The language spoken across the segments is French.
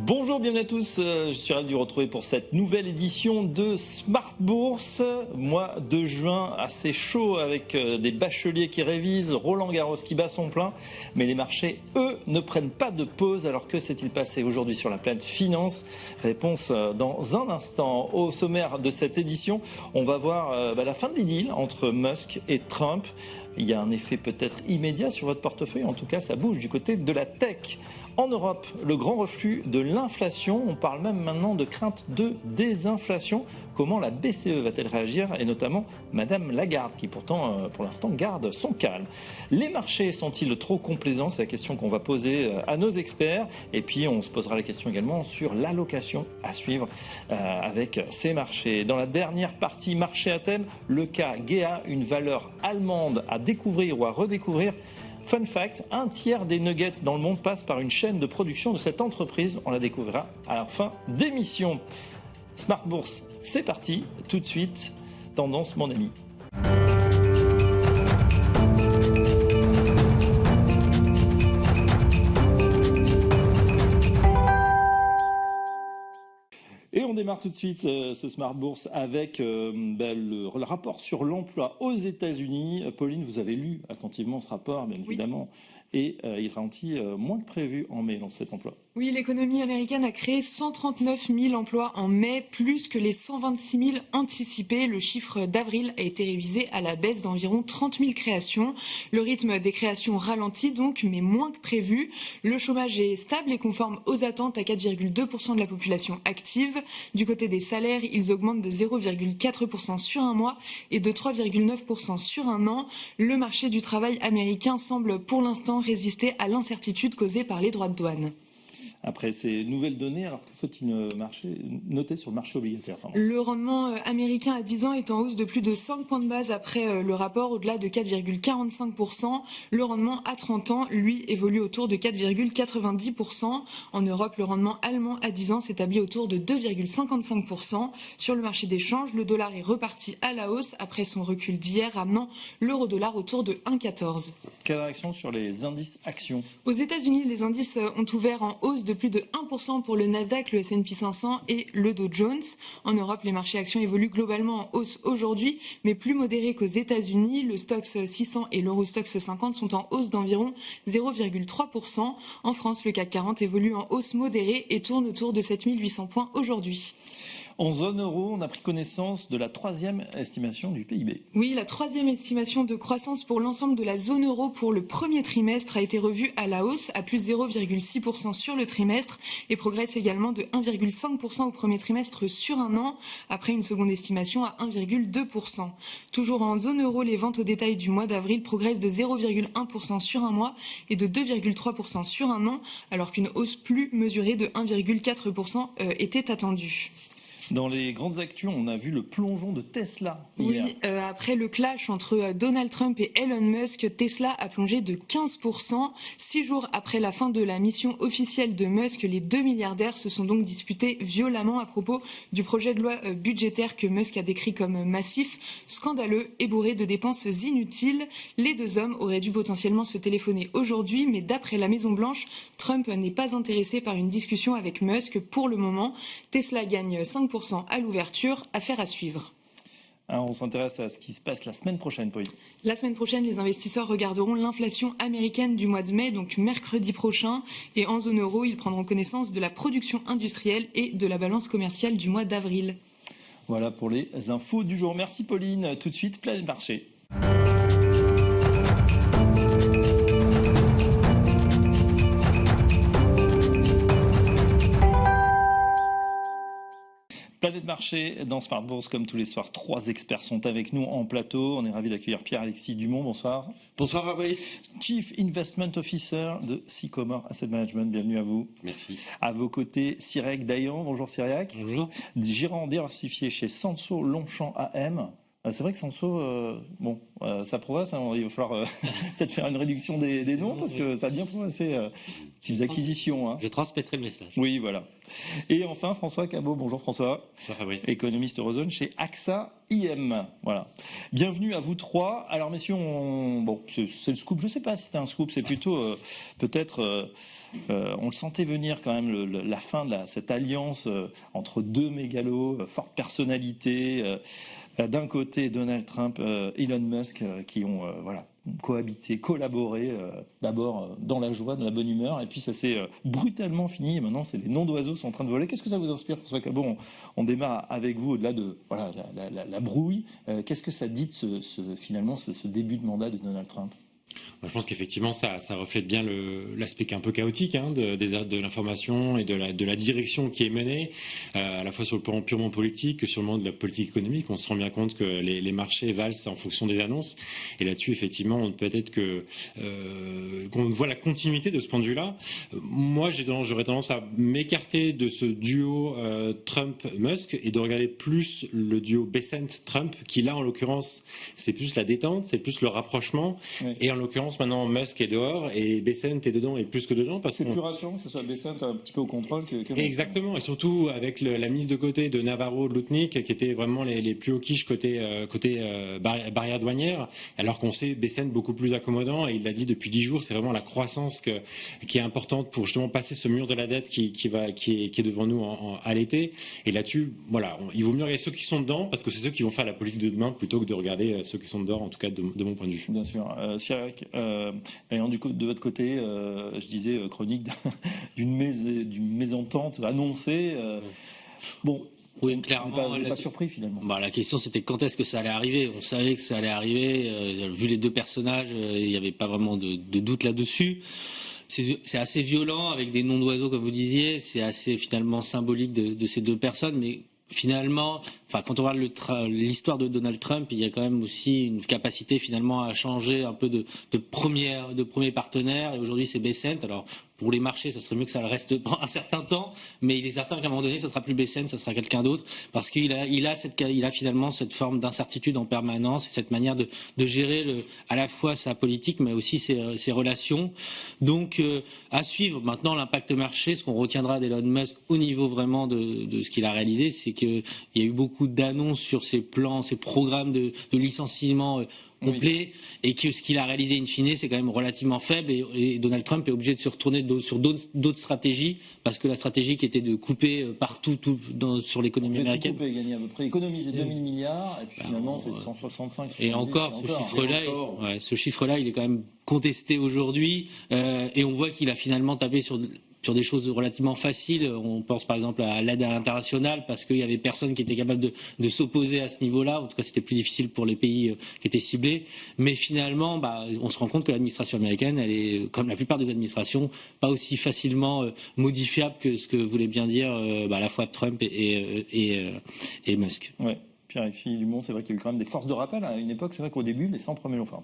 Bonjour, bienvenue à tous. Je suis ravi de vous retrouver pour cette nouvelle édition de Smart Bourse. Mois de juin assez chaud avec des bacheliers qui révisent, Roland Garros qui bat son plein. Mais les marchés, eux, ne prennent pas de pause. Alors que s'est-il passé aujourd'hui sur la planète finance? Réponse dans un instant. Au sommaire de cette édition, on va voir la fin de l'idylle entre Musk et Trump. Il y a un effet peut-être immédiat sur votre portefeuille. En tout cas, ça bouge du côté de la tech. En Europe, le grand reflux de l'inflation, on parle même maintenant de crainte de désinflation. Comment la BCE va-t-elle réagir? Et notamment Madame Lagarde, qui pourtant, pour l'instant, garde son calme. Les marchés sont-ils trop complaisants? C'est la question qu'on va poser à nos experts. Et puis, on se posera la question également sur l'allocation à suivre avec ces marchés. Dans la dernière partie marché à thème, le cas GEA, une valeur allemande à découvrir ou à redécouvrir. Fun fact, un tiers des nuggets dans le monde passe par une chaîne de production de cette entreprise. On la découvrira à la fin d'émission. Smart Bourse, c'est parti. Tout de suite, tendance mon ami. Et on démarre tout de suite ce Smart Bourse avec le rapport sur l'emploi aux États-Unis. Pauline, vous avez lu attentivement ce rapport, bien évidemment, et il ralentit moins que prévu en mai dans cet emploi. Oui, l'économie américaine a créé 139 000 emplois en mai, plus que les 126 000 anticipés. Le chiffre d'avril a été révisé à la baisse d'environ 30 000 créations. Le rythme des créations ralentit donc, mais moins que prévu. Le chômage est stable et conforme aux attentes à 4,2% de la population active. Du côté des salaires, ils augmentent de 0,4% sur un mois et de 3,9% sur un an. Le marché du travail américain semble pour l'instant résister à l'incertitude causée par les droits de douane. Après ces nouvelles données, alors que faut-il noter sur le marché obligataire? Le rendement américain à 10 ans est en hausse de plus de 5 points de base après le rapport, au-delà de 4,45%. Le rendement à 30 ans, lui, évolue autour de 4,90%. En Europe, le rendement allemand à 10 ans s'établit autour de 2,55%. Sur le marché des changes, le dollar est reparti à la hausse après son recul d'hier, ramenant l'euro-dollar autour de 1,14. Quelle réaction sur les indices actions? Aux États-Unis, les indices ont ouvert en hausse de plus de 1% pour le Nasdaq, le S&P 500 et le Dow Jones. En Europe, les marchés actions évoluent globalement en hausse aujourd'hui, mais plus modérés qu'aux États-Unis. Le Stoxx 600 et l'Eurostoxx 50 sont en hausse d'environ 0,3%. En France, le CAC 40 évolue en hausse modérée et tourne autour de 7 800 points aujourd'hui. En zone euro, on a pris connaissance de la troisième estimation du PIB. Oui, la troisième estimation de croissance pour l'ensemble de la zone euro pour le premier trimestre a été revue à la hausse à plus 0,6% sur le trimestre et progresse également de 1,5% au premier trimestre sur un an, après une seconde estimation à 1,2%. Toujours en zone euro, les ventes au détail du mois d'avril progressent de 0,1% sur un mois et de 2,3% sur un an, alors qu'une hausse plus mesurée de 1,4% était attendue. Dans les grandes actus, on a vu le plongeon de Tesla hier. Oui, après le clash entre Donald Trump et Elon Musk, Tesla a plongé de 15%. 6 jours après la fin de la mission officielle de Musk, les deux milliardaires se sont donc disputés violemment à propos du projet de loi budgétaire que Musk a décrit comme massif, scandaleux et bourré de dépenses inutiles. Les deux hommes auraient dû potentiellement se téléphoner aujourd'hui, mais d'après la Maison-Blanche, Trump n'est pas intéressé par une discussion avec Musk pour le moment. Tesla gagne 5% à l'ouverture, affaire à suivre. Alors on s'intéresse à ce qui se passe la semaine prochaine, Pauline. La semaine prochaine, les investisseurs regarderont l'inflation américaine du mois de mai, donc mercredi prochain. Et en zone euro, ils prendront connaissance de la production industrielle et de la balance commerciale du mois d'avril. Voilà pour les infos du jour. Merci Pauline. Tout de suite, Planète Marché. Planète Marché, dans Smart Bourse, comme tous les soirs, 3 experts sont avec nous en plateau. On est ravis d'accueillir Pierre-Alexis Dumont, bonsoir. Bonsoir Fabrice. Chief Investment Officer de Sycomore Asset Management, bienvenue à vous. Merci. À vos côtés, Cyrek Dayan, bonjour Cyrek. Bonjour. Gérant diversifié chez Sanso Longchamp AM. C'est vrai que Sanso, ça progresse, hein, il va falloir peut-être faire une réduction des noms, parce que ça a bien progressé, petites acquisitions. Hein. Je transmettrai le message. Oui, voilà. Et enfin, François Cabot. Bonjour François. Bonjour Fabrice. Économiste Eurozone chez AXA IM. Voilà. Bienvenue à vous trois. Alors messieurs, c'est le scoop. Je ne sais pas si c'est un scoop, c'est plutôt peut-être... on le sentait venir quand même, la fin de cette alliance entre deux mégalos, forte personnalité. D'un côté, Donald Trump, Elon Musk, qui ont cohabité, collaboré, d'abord dans la joie, dans la bonne humeur, et puis ça s'est brutalement fini, et maintenant les noms d'oiseaux sont en train de voler. Qu'est-ce que ça vous inspire, François Cabot? On démarre avec vous, au-delà de la brouille. Qu'est-ce que ça dit de ce début de mandat de Donald Trump? Je pense qu'effectivement, ça reflète bien l'aspect un peu chaotique de l'information et de la direction qui est menée, à la fois sur le plan purement politique que sur le plan de la politique économique. On se rend bien compte que les marchés valsent en fonction des annonces. Et là-dessus, effectivement, peut-être qu'on voit la continuité de ce point de vue-là. Moi, j'aurais tendance à m'écarter de ce duo Trump-Musk et de regarder plus le duo Bessent-Trump, qui là, en l'occurrence, c'est plus la détente, c'est plus le rapprochement. Oui. Et en l'occurrence, maintenant, Musk est dehors et Bessent est dedans et plus que dedans. C'est plus rassurant que ce soit Bessent un petit peu au contrôle que Exactement, et surtout avec la mise de côté de Navarro, de Lutnick, qui étaient vraiment les plus hauts quiches côté barrière douanière, alors qu'on sait Bessent beaucoup plus accommodant, et il l'a dit depuis 10 jours, c'est vraiment la croissance qui est importante pour justement passer ce mur de la dette qui est devant nous à l'été. Et là-dessus, voilà, il vaut mieux regarder ceux qui sont dedans, parce que c'est ceux qui vont faire la politique de demain, plutôt que de regarder ceux qui sont dehors, en tout cas de mon point de vue. Bien sûr. Cyril, de votre côté, je disais chronique d'une mésentente annoncée. Oui, clairement. On n'est pas surpris finalement. La question c'était quand est-ce que ça allait arriver. On savait que ça allait arriver. Vu les deux personnages, il n'y avait pas vraiment de doute là-dessus. C'est assez violent avec des noms d'oiseaux comme vous disiez. C'est assez finalement symbolique de ces deux personnes, mais finalement, quand on regarde l'histoire de Donald Trump, il y a quand même aussi une capacité finalement à changer un peu de premier partenaire. Et aujourd'hui, c'est Bessent. Alors, pour les marchés, ça serait mieux que ça reste un certain temps, mais il est certain qu'à un moment donné, ça sera plus Bessent, ça sera quelqu'un d'autre, parce qu'il a finalement cette forme d'incertitude en permanence et cette manière de gérer à la fois sa politique, mais aussi ses relations. Donc, à suivre. Maintenant, l'impact marché, ce qu'on retiendra d'Elon Musk au niveau vraiment de ce qu'il a réalisé, c'est qu'il y a eu beaucoup d'annonces sur ses plans, ses programmes de licenciement complet, et que ce qu'il a réalisé in fine, c'est quand même relativement faible, et Donald Trump est obligé de se retourner sur d'autres stratégies, parce que la stratégie qui était de couper partout sur l'économie américaine. Couper, gagner à peu près, économiser 2000 milliards, et puis finalement c'est 165. Et encore, ce chiffre-là, il est quand même contesté aujourd'hui, et on voit qu'il a finalement tapé sur des choses relativement faciles. On pense par exemple à l'aide à l'international, parce qu'il y avait personne qui était capable de s'opposer à ce niveau-là. En tout cas, c'était plus difficile pour les pays qui étaient ciblés. Mais finalement, on se rend compte que l'administration américaine, elle est, comme la plupart des administrations, pas aussi facilement modifiable que ce que voulait bien dire à la fois Trump et Musk. Ouais. Pierre-Alexis Dumont, c'est vrai qu'il y a eu quand même des forces de rappel à une époque. C'est vrai qu'au début, les 100 premiers jours,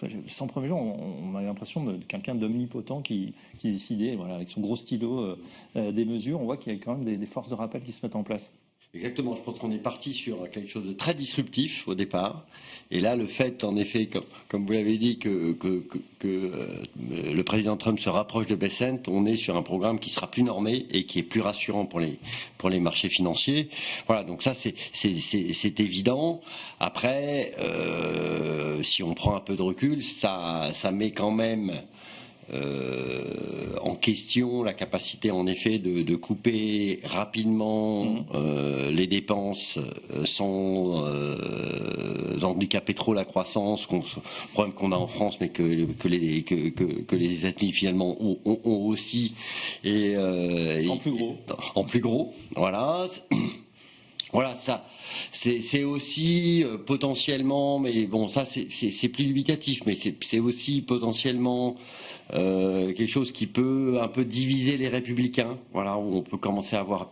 les 100 premiers jours, on avait l'impression de quelqu'un d'omnipotent qui décidait, avec son gros stylo, des mesures. On voit qu'il y a quand même des forces de rappel qui se mettent en place. Exactement, je pense qu'on est parti sur quelque chose de très disruptif au départ. Et là, le fait, en effet, comme vous l'avez dit, que le président Trump se rapproche de Bessent, on est sur un programme qui sera plus normé et qui est plus rassurant pour les marchés financiers. Voilà, donc ça, c'est évident. Après, si on prend un peu de recul, ça met quand même en question la capacité en effet de couper rapidement les dépenses sans handicaper trop la croissance, problème qu'on a en France mais que les États-Unis finalement ont aussi, et en plus gros, voilà. Voilà, ça, c'est aussi potentiellement, mais bon, ça c'est plus dubitatif, mais c'est aussi potentiellement quelque chose qui peut un peu diviser les républicains. Voilà, où on peut commencer à voir.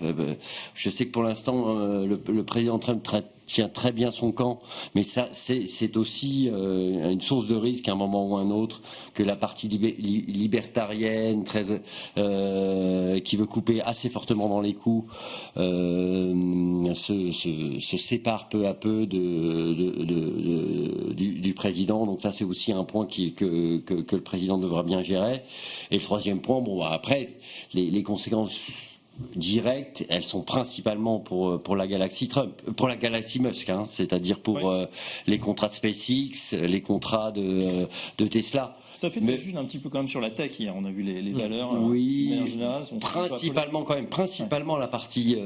Je sais que pour l'instant, le président Trump tient très bien son camp, mais ça, c'est aussi une source de risque à un moment ou un autre que la partie libertarienne, qui veut couper assez fortement dans les coups, se sépare peu à peu du président. Donc ça, c'est aussi un point que le président devra bien gérer. Et le troisième point, après, les conséquences directes, elles sont principalement pour la galaxie Trump, pour la galaxie Musk, c'est-à-dire pour les contrats de SpaceX, les contrats de Tesla. Ça fait juste un petit peu quand même sur la tech hier. On a vu les valeurs. Oui, mais en général, sont principalement la partie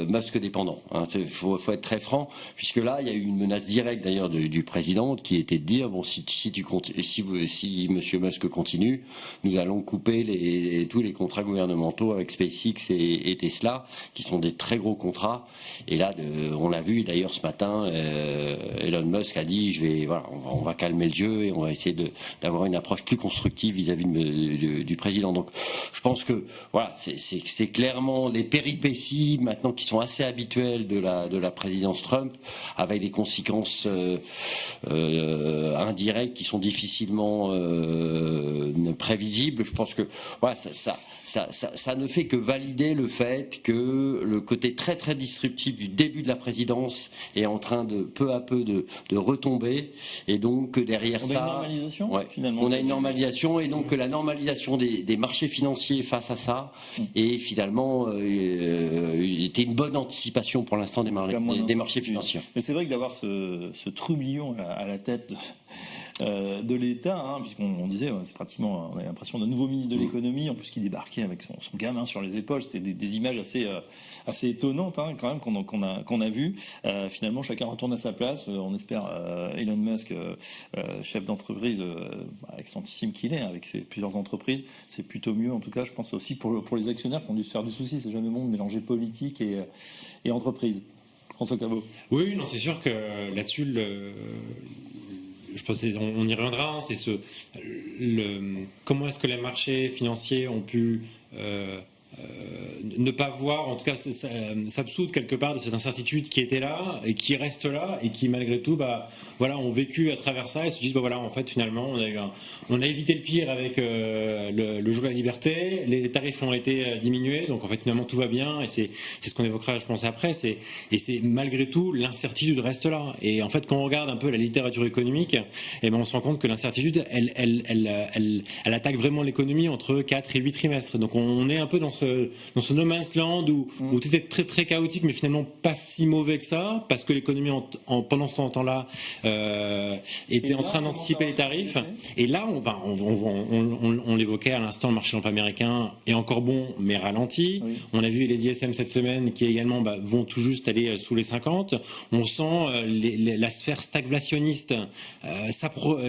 Musk dépendant. Faut être très franc, puisque là, il y a eu une menace directe d'ailleurs du président qui était de dire si Monsieur Musk continue, nous allons couper tous les contrats gouvernementaux avec SpaceX et Tesla, qui sont des très gros contrats. Et là, on l'a vu d'ailleurs ce matin, Elon Musk a dit on va calmer le jeu et on va essayer d'avoir une approche plus constructive vis-à-vis du président. Donc, je pense que c'est clairement les péripéties maintenant qui sont assez habituelles de la présidence Trump, avec des conséquences indirectes qui sont difficilement prévisibles. Je pense que ça ne fait que valider le fait que le côté très très disruptif du début de la présidence est en train de peu à peu de retomber, et donc derrière ça, une normalisation, finalement. On a une normalisation, et donc la normalisation des marchés financiers face à ça, et finalement était une bonne anticipation pour l'instant des marchés financiers. Mais c'est vrai que d'avoir ce trublion à la tête de l'État, puisqu'on disait, c'est pratiquement, on a l'impression d'un nouveau ministre de l'économie, en plus qui débarquait avec son gamin sur les épaules. C'était des images assez étonnantes quand même qu'on a vu. Finalement, chacun retourne à sa place. On espère Elon Musk, chef d'entreprise excellentissime qu'il est, avec ses plusieurs entreprises, c'est plutôt mieux. En tout cas, je pense aussi pour les actionnaires qui ont dû se faire du souci. C'est jamais bon de mélanger politique et entreprise. François Cabot. Oui, non, c'est sûr que là-dessus, je pense qu'on y reviendra. C'est comment est-ce que les marchés financiers ont pu ne pas voir, en tout cas s'absoudre quelque part de cette incertitude qui était là et qui reste là, et qui malgré tout ont vécu à travers ça et se disent en fait finalement on a évité le pire avec le jeu de la liberté, les tarifs ont été diminués, donc en fait finalement tout va bien, et c'est ce qu'on évoquera je pense après, et c'est malgré tout l'incertitude reste là. Et en fait quand on regarde un peu la littérature économique, on se rend compte que l'incertitude elle attaque vraiment l'économie entre 4 et 8 trimestres. Donc on est un peu dans ce no man's land où tout est très très chaotique, mais finalement pas si mauvais que ça, parce que l'économie pendant ce temps-là était en train d'anticiper les tarifs. Et là on l'évoquait à l'instant, le marché de l'emploi américain est encore bon mais ralenti. Oui. On a vu les ISM cette semaine qui également vont tout juste aller sous les 50. On sent la sphère stagflationniste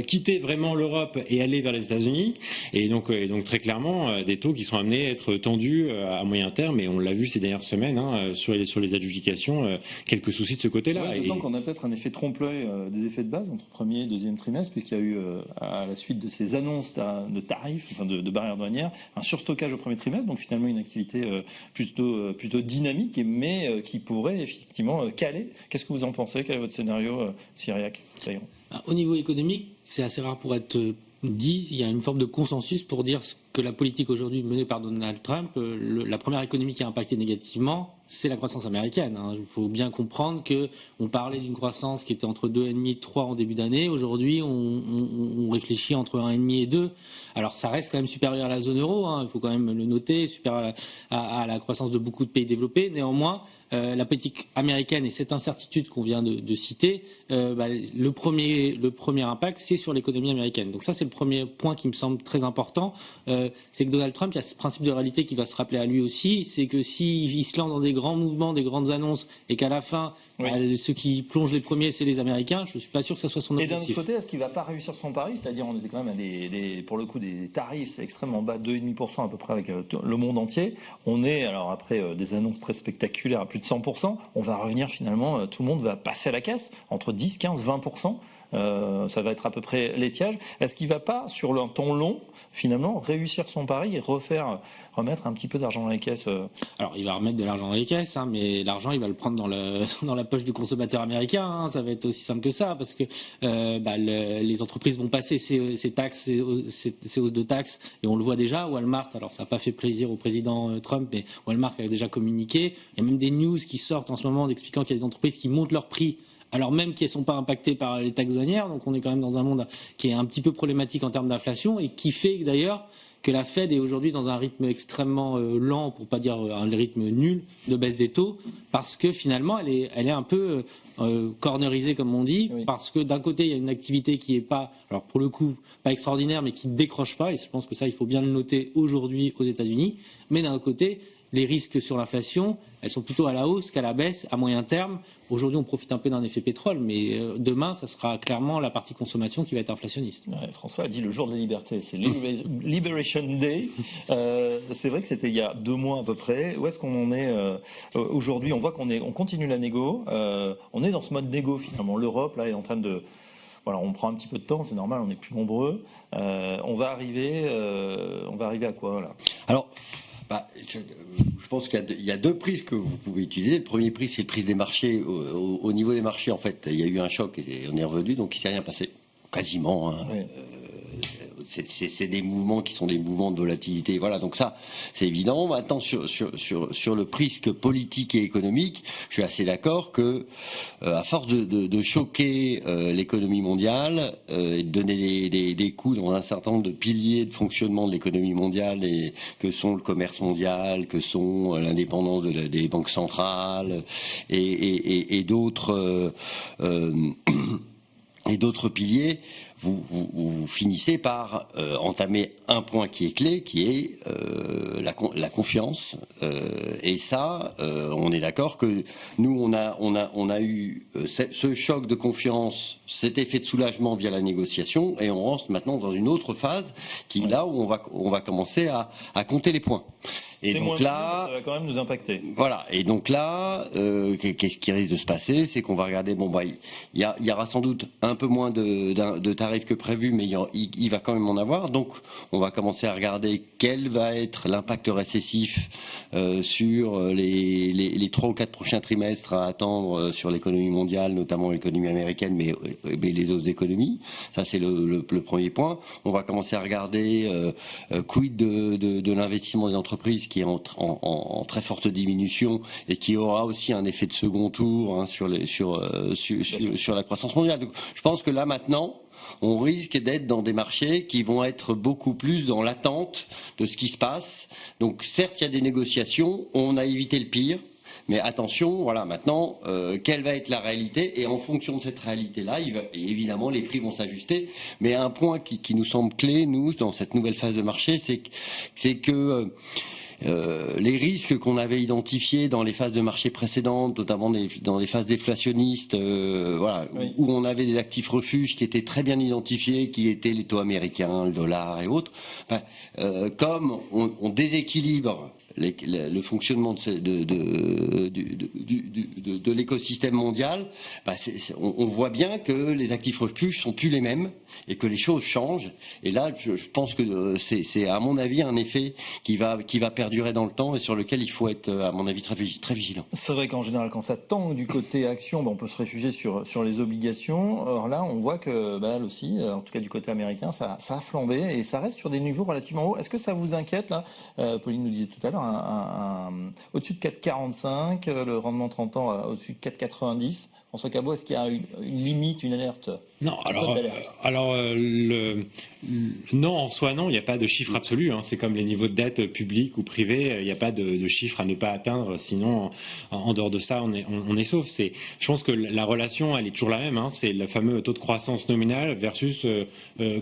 quitter vraiment l'Europe et aller vers les États-Unis, et donc très clairement des taux qui sont amenés à être tendus à moyen terme, et on l'a vu ces dernières semaines sur les adjudications, quelques soucis de ce côté-là. D'autant qu'on a peut-être un effet trompe-l'œil des effets de base entre premier et deuxième trimestre, puisqu'il y a eu à la suite de ces annonces de tarifs, de barrières douanières, un surstockage au premier trimestre, donc finalement une activité plutôt dynamique, mais qui pourrait effectivement caler. Qu'est-ce que vous en pensez? Quel est votre scénario, Cyriac? Au niveau économique, c'est assez rare pour être dit. Il y a une forme de consensus pour dire que la politique aujourd'hui menée par Donald Trump, la première économie qui a impacté négativement, c'est la croissance américaine. Il faut bien comprendre qu'on parlait d'une croissance qui était entre 2,5 et 3 en début d'année. Aujourd'hui, on réfléchit entre 1,5 et 2. Alors ça reste quand même supérieur à la zone euro, il faut quand même le noter, supérieur à la croissance de beaucoup de pays développés. Néanmoins, la politique américaine et cette incertitude qu'on vient de citer, le premier impact, c'est sur l'économie américaine. Donc ça, c'est le premier point qui me semble très important. C'est que Donald Trump, il y a ce principe de réalité qui va se rappeler à lui aussi, c'est que s'il se lance dans des grands mouvements, des grandes annonces, et qu'à la fin, ceux qui plongent les premiers, c'est les Américains, je ne suis pas sûr que ça soit son objectif. Et d'un autre côté, est-ce qu'il ne va pas réussir son pari? C'est-à-dire, on était quand même à pour le coup, des tarifs extrêmement bas, 2,5% à peu près avec le monde entier. On est, alors après des annonces très spectaculaires à plus de 100%, on va revenir finalement, tout le monde va passer à la caisse, entre 10, 15, 20%. Ça va être à peu près l'étiage. Est-ce qu'il ne va pas, sur le temps long, finalement, réussir son pari et remettre un petit peu d'argent dans les caisses? Alors, il va remettre de l'argent dans les caisses, mais l'argent, il va le prendre dans la la poche du consommateur américain, hein, ça va être aussi simple que ça, parce que les entreprises vont passer ces taxes, ces hausses de taxes, et on le voit déjà. Walmart, alors ça n'a pas fait plaisir au président Trump, mais Walmart a déjà communiqué. Il y a même des news qui sortent en ce moment expliquant qu'il y a des entreprises qui montent leurs prix alors même qu'ils ne sont pas impactés par les taxes douanières. Donc on est quand même dans un monde qui est un petit peu problématique en termes d'inflation, et qui fait d'ailleurs que la Fed est aujourd'hui dans un rythme extrêmement lent, pour pas dire un rythme nul, de baisse des taux, parce que finalement elle est un peu cornerisée, comme on dit, oui. Parce que d'un côté il y a une activité qui est pas, alors pour le coup pas extraordinaire, mais qui ne décroche pas, et je pense que ça il faut bien le noter aujourd'hui aux États-Unis, mais d'un autre côté les risques sur l'inflation, elles sont plutôt à la hausse qu'à la baisse à moyen terme. Aujourd'hui, on profite un peu d'un effet pétrole, mais demain, ça sera clairement la partie consommation qui va être inflationniste. Ouais, François a dit le jour de la liberté, c'est Liberation Day. C'est vrai que c'était il y a 2 mois à peu près. Où est-ce qu'on en est aujourd'hui? On voit on continue la négo. On est dans ce mode négo finalement. L'Europe là est en train de... Voilà, on prend un petit peu de temps, c'est normal, on est plus nombreux. On va arriver à quoi là? Alors, je pense qu'il y a 2 prises que vous pouvez utiliser. Le premier prix, c'est le prix des marchés. Au niveau des marchés, en fait, il y a eu un choc et on est revenu, donc il ne s'est rien passé. Quasiment. Hein. Oui. C'est des mouvements qui sont des mouvements de volatilité. Voilà, donc ça, c'est évident. Maintenant, sur le risque politique et économique, je suis assez d'accord que, à force de choquer l'économie mondiale et de donner des coups dans un certain nombre de piliers de fonctionnement de l'économie mondiale, et que sont le commerce mondial, que sont l'indépendance des banques centrales et d'autres piliers, vous finissez par entamer un point qui est clé, qui est la confiance. Et ça, on est d'accord que nous, on a eu ce choc de confiance, cet effet de soulagement via la négociation, et on rentre maintenant dans une autre phase là où on va commencer à compter les points. Et donc là, ça va quand même nous impacter. Voilà. Et donc là, qu'est-ce qui risque de se passer? C'est qu'on va regarder. Il y aura sans doute un peu moins de tarifs que prévu, mais il va quand même en avoir. Donc, on va commencer à regarder quel va être l'impact récessif sur les 3 ou 4 prochains trimestres à attendre sur l'économie mondiale, notamment l'économie américaine, mais les autres économies. Ça, c'est le premier point. On va commencer à regarder quid de l'investissement des entreprises, qui est en très forte diminution et qui aura aussi un effet de second tour, hein, sur la croissance mondiale. Donc, je pense que là maintenant, on risque d'être dans des marchés qui vont être beaucoup plus dans l'attente de ce qui se passe. Donc certes, il y a des négociations, on a évité le pire, mais attention, voilà, maintenant, quelle va être la réalité? Et en fonction de cette réalité-là, évidemment, les prix vont s'ajuster. Mais un point qui nous semble clé, nous, dans cette nouvelle phase de marché, c'est que les risques qu'on avait identifiés dans les phases de marché précédentes, notamment dans les phases déflationnistes, oui, où on avait des actifs refuges qui étaient très bien identifiés, qui étaient les taux américains, le dollar et autres, comme on déséquilibre le fonctionnement de l'écosystème mondial, on voit bien que les actifs refuges sont plus les mêmes et que les choses changent. Et là, je pense que c'est à mon avis un effet qui va perdurer dans le temps et sur lequel il faut être, à mon avis, très vigilant. C'est vrai qu'en général, quand ça tangue du côté action, on peut se réfugier sur les obligations. Alors là, on voit que là aussi, en tout cas du côté américain, ça a flambé et ça reste sur des niveaux relativement hauts. Est-ce que ça vous inquiète là? Pauline nous disait tout à l'heure, au-dessus de 4,45, le rendement 30 ans au-dessus de 4,90. François Cabot, est-ce qu'il y a une limite, une alerte? Non, non, en soi, non, il n'y a pas de chiffre absolu. Hein. C'est comme les niveaux de dette publique ou privée, il n'y a pas de chiffre à ne pas atteindre. Sinon, en dehors de ça, on est sauf. Je pense que la relation, elle est toujours la même. Hein. C'est le fameux taux de croissance nominale versus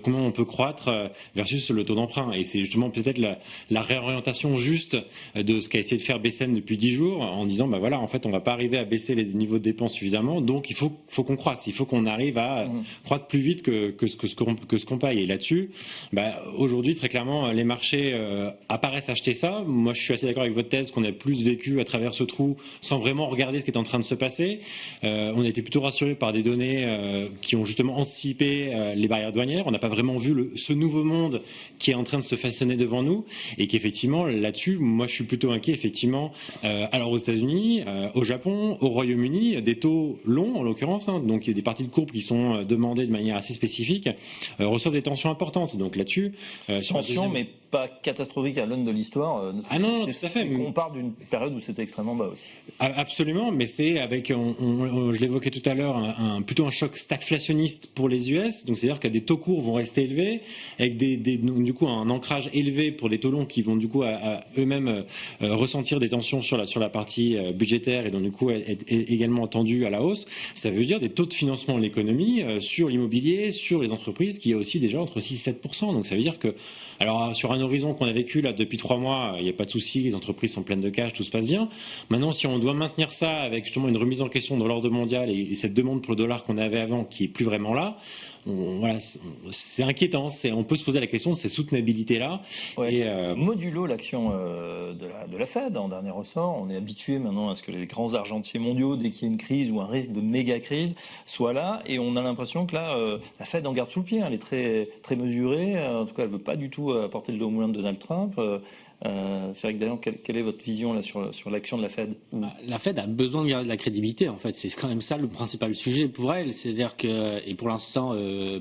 comment on peut croître versus le taux d'emprunt. Et c'est justement peut-être la réorientation juste de ce qu'a essayé de faire BCM depuis 10 jours, en disant, en fait, on ne va pas arriver à baisser les niveaux de dépenses suffisamment. Donc, il faut qu'on croisse. Il faut qu'on arrive à croître plus vite que ce qu'on paye. Et là-dessus, aujourd'hui, très clairement, les marchés apparaissent acheter ça. Moi, je suis assez d'accord avec votre thèse qu'on a plus vécu à travers ce trou sans vraiment regarder ce qui est en train de se passer. On a été plutôt rassurés par des données qui ont justement anticipé les barrières douanières. On n'a pas vraiment vu ce nouveau monde qui est en train de se façonner devant nous et qu'effectivement, là-dessus, moi, je suis plutôt inquiet, effectivement, alors aux États-Unis, au Japon, au Royaume-Uni, des taux longs, en l'occurrence, donc il y a des parties de courbe qui sont demandées de manière assez spécifique, reçoivent des tensions importantes. Donc là-dessus, tension, mais pas catastrophique à l'aune de l'histoire. Non, tout à fait. On part d'une période où c'était extrêmement bas aussi. Absolument, mais c'est avec, je l'évoquais tout à l'heure, plutôt un choc stagflationniste pour les US. Donc c'est-à-dire que des taux courts vont rester élevés, avec du coup un ancrage élevé pour des taux longs qui vont du coup à eux-mêmes ressentir des tensions sur la partie budgétaire et donc du coup être également tendus à la hausse. Ça veut dire des taux de financement de l'économie sur l'immobilier, sur les entreprises, qui est aussi déjà entre 6 et 7%. Donc ça veut dire que, alors sur un horizon qu'on a vécu là depuis 3 mois, il n'y a pas de souci, les entreprises sont pleines de cash, tout se passe bien. Maintenant, si on doit maintenir ça avec justement une remise en question de l'ordre mondial et cette demande pour le dollar qu'on avait avant qui est plus vraiment là, c'est inquiétant. On peut se poser la question de cette soutenabilité-là. Ouais. Modulo l'action de la Fed en dernier ressort. On est habitué maintenant à ce que les grands argentiers mondiaux, dès qu'il y a une crise ou un risque de méga crise, soient là. Et on a l'impression que là, la Fed en garde sous le pied. Elle est très, très mesurée. En tout cas, elle ne veut pas du tout apporter le dos au moulin de Donald Trump. C'est vrai que d'ailleurs, quelle est votre vision là sur l'action de la Fed? La Fed a besoin de garder de la crédibilité, en fait. C'est quand même ça le principal sujet pour elle. C'est-à-dire que, et pour l'instant,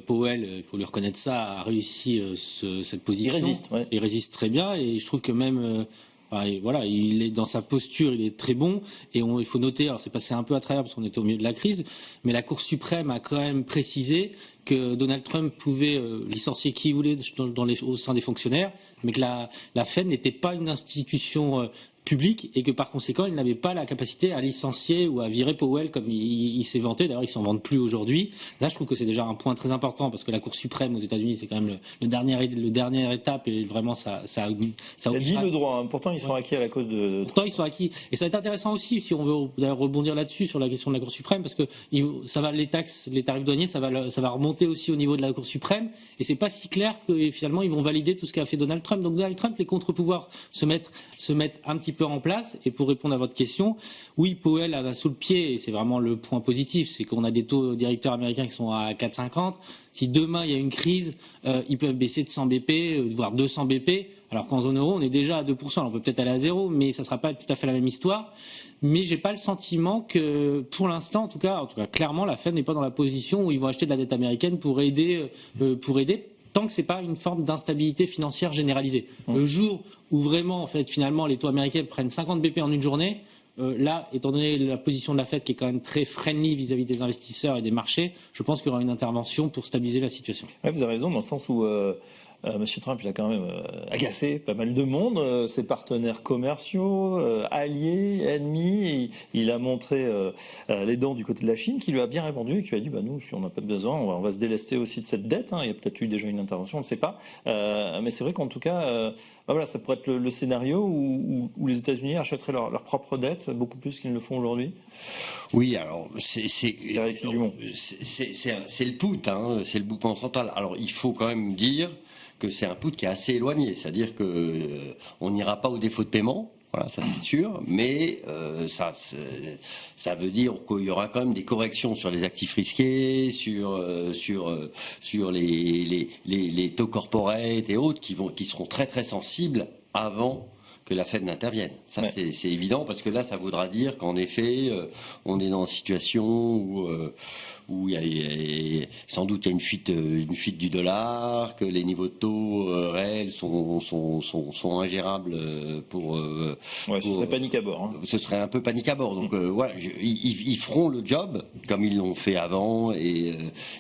Powell, il faut lui reconnaître ça, a réussi cette position. Il résiste, ouais. Il résiste très bien, et je trouve que même voilà, il est dans sa posture, il est très bon, et il faut noter, alors c'est passé un peu à travers parce qu'on était au milieu de la crise, mais la Cour suprême a quand même précisé que Donald Trump pouvait licencier qui il voulait au sein des fonctionnaires, mais que la Fed n'était pas une institution public et que par conséquent il n'avait pas la capacité à licencier ou à virer Powell comme il s'est vanté. D'ailleurs, il s'en vante plus aujourd'hui. Là, je trouve que c'est déjà un point très important parce que la Cour suprême aux États-Unis, c'est quand même le dernière étape et vraiment ça il a dit le droit. Hein. Pourtant, ils sont acquis à la cause de. Pourtant, ils sont acquis. Et ça va être intéressant aussi si on veut d'ailleurs rebondir là-dessus sur la question de la Cour suprême parce que ça va, les taxes, les tarifs douaniers, ça va remonter aussi au niveau de la Cour suprême et c'est pas si clair que finalement ils vont valider tout ce qu'a fait Donald Trump. Donc Donald Trump, les contre-pouvoirs se mettent un petit peu en place. Et pour répondre à votre question, oui, Powell a sous le pied, et c'est vraiment le point positif, c'est qu'on a des taux directeurs américains qui sont à 4,50. Si demain il y a une crise, ils peuvent baisser de 100 BP, voire 200 BP, alors qu'en zone euro, on est déjà à 2%. Alors on peut peut-être aller à 0, mais ça ne sera pas tout à fait la même histoire. Mais j'ai pas le sentiment que, pour l'instant, en tout cas, clairement, la Fed n'est pas dans la position où ils vont acheter de la dette américaine pour aider. Tant que c'est pas une forme d'instabilité financière généralisée. Le jour où vraiment, en fait, finalement, les taux américains prennent 50 BP en une journée, là, étant donné la position de la Fed qui est quand même très friendly vis-à-vis des investisseurs et des marchés, je pense qu'il y aura une intervention pour stabiliser la situation. Ouais, vous avez raison, dans le sens où Monsieur Trump, il a quand même agacé pas mal de monde, ses partenaires commerciaux, alliés, ennemis. Il a montré les dents du côté de la Chine, qui lui a bien répondu et qui lui a dit nous, si on n'a pas de besoin, on va se délester aussi de cette dette. Hein. Il y a peut-être eu déjà une intervention, on ne sait pas. Mais c'est vrai qu'en tout cas, voilà, ça pourrait être le scénario où les États-Unis achèteraient leur propre dette beaucoup plus qu'ils ne le font aujourd'hui. Oui, alors c'est le put, hein, c'est le boucan central. Alors il faut quand même dire que c'est un put qui est assez éloigné, c'est-à-dire que on n'ira pas au défaut de paiement, voilà, ça c'est sûr, mais ça veut dire qu'il y aura quand même des corrections sur les actifs risqués, sur les taux corporate et autres qui seront très très sensibles avant que la Fed n'intervienne. Ça, ouais. C'est évident, parce que là, ça voudra dire qu'en effet, on est dans une situation où sans doute il y a une fuite du dollar, que les niveaux de taux réels sont ingérables pour... ce serait panique à bord. Hein. Ce serait un peu panique à bord. Donc voilà, ils feront le job comme ils l'ont fait avant,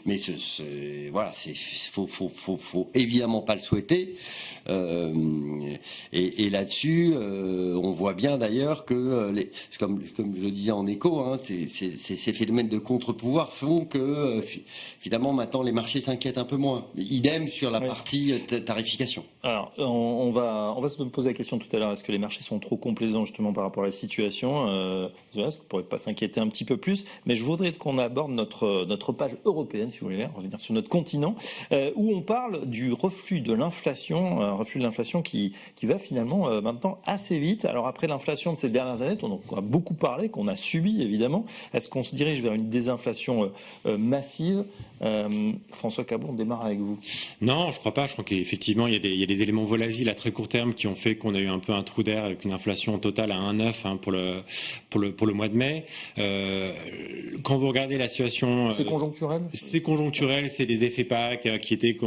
mais voilà, faut évidemment pas le souhaiter. Et là-dessus, là-dessus, on voit bien d'ailleurs que, comme je le disais en écho, hein, ces phénomènes de contre-pouvoir font que finalement maintenant les marchés s'inquiètent un peu moins. Idem sur la partie tarification. Alors, on va se poser la question tout à l'heure, est-ce que les marchés sont trop complaisants justement par rapport à la situation est-ce qu'on ne pourrait pas s'inquiéter un petit peu plus? Mais je voudrais qu'on aborde notre page européenne, si vous voulez, revenir sur notre continent, où on parle du reflux de l'inflation, un reflux de l'inflation qui va finalement maintenant assez vite. Alors après l'inflation de ces dernières années, dont on a beaucoup parlé, qu'on a subi évidemment, est-ce qu'on se dirige vers une désinflation massive? François Cabot, on démarre avec vous. Non, je crois pas. Je crois qu'effectivement, il y a des éléments volatiles à très court terme qui ont fait qu'on a eu un peu un trou d'air avec une inflation totale à 1,9 pour le mois de mai. Quand vous regardez la situation... C'est conjoncturel? C'est conjoncturel, c'est des effets Pâques qui étaient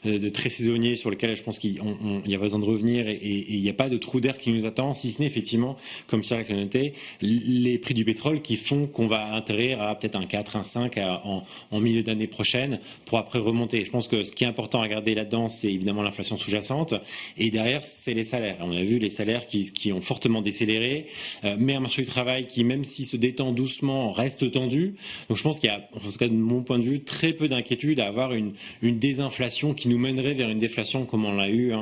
de très saisonniers sur lesquels je pense qu'il y a besoin de revenir et il n'y a pas de trou d'air qui nous attend, si ce n'est effectivement, comme Cyril l'a noté, les prix du pétrole qui font qu'on va atterrir à peut-être un 4, un 5 en milieu d'année prochaine pour après remonter. Je pense que ce qui est important à regarder là-dedans, c'est évidemment l'inflation sous-jacente et derrière, c'est les salaires. On a vu les salaires qui ont fortement décéléré, mais un marché du travail qui, même s'il se détend doucement, reste tendu. Donc je pense qu'il y a, en tout cas de mon point de vue, très peu d'inquiétude à avoir une désinflation qui nous mènerait vers une déflation comme on l'a eu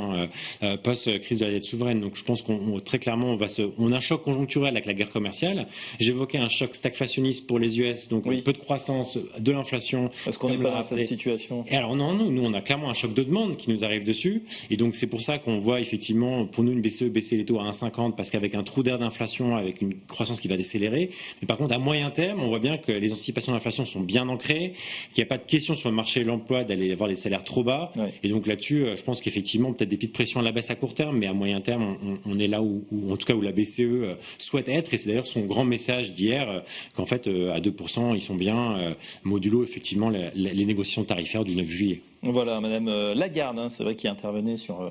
post-crise de la dette souveraine. Donc je pense qu'on très clairement on a un choc conjoncturel avec la guerre commerciale. J'évoquais un choc stagflationniste pour les US, donc peu de croissance, de l'inflation. Est-ce qu'on n'est pas dans cette situation? Et alors non, nous on a clairement un choc de demande qui nous arrive dessus, et donc c'est pour ça qu'on voit effectivement pour nous une BCE baisser les taux à 1,50 parce qu'avec un trou d'air d'inflation, avec une croissance qui va décélérer. Mais par contre à moyen terme, on voit bien que les anticipations d'inflation sont bien ancrées, qu'il n'y a pas de question sur le marché de l'emploi d'aller avoir les salaires trop bas. Ouais. Et donc là-dessus, je pense qu'effectivement peut-être des petites pressions à la baisse à court terme, mais à moyen terme, on est là où en tout cas où la BCE souhaite être, et c'est d'ailleurs son grand message d'hier qu'en fait à 2% ils sont bien modulo effectivement les négociations tarifaires du 9 juillet. Voilà, Madame Lagarde, c'est vrai, qui intervenait sur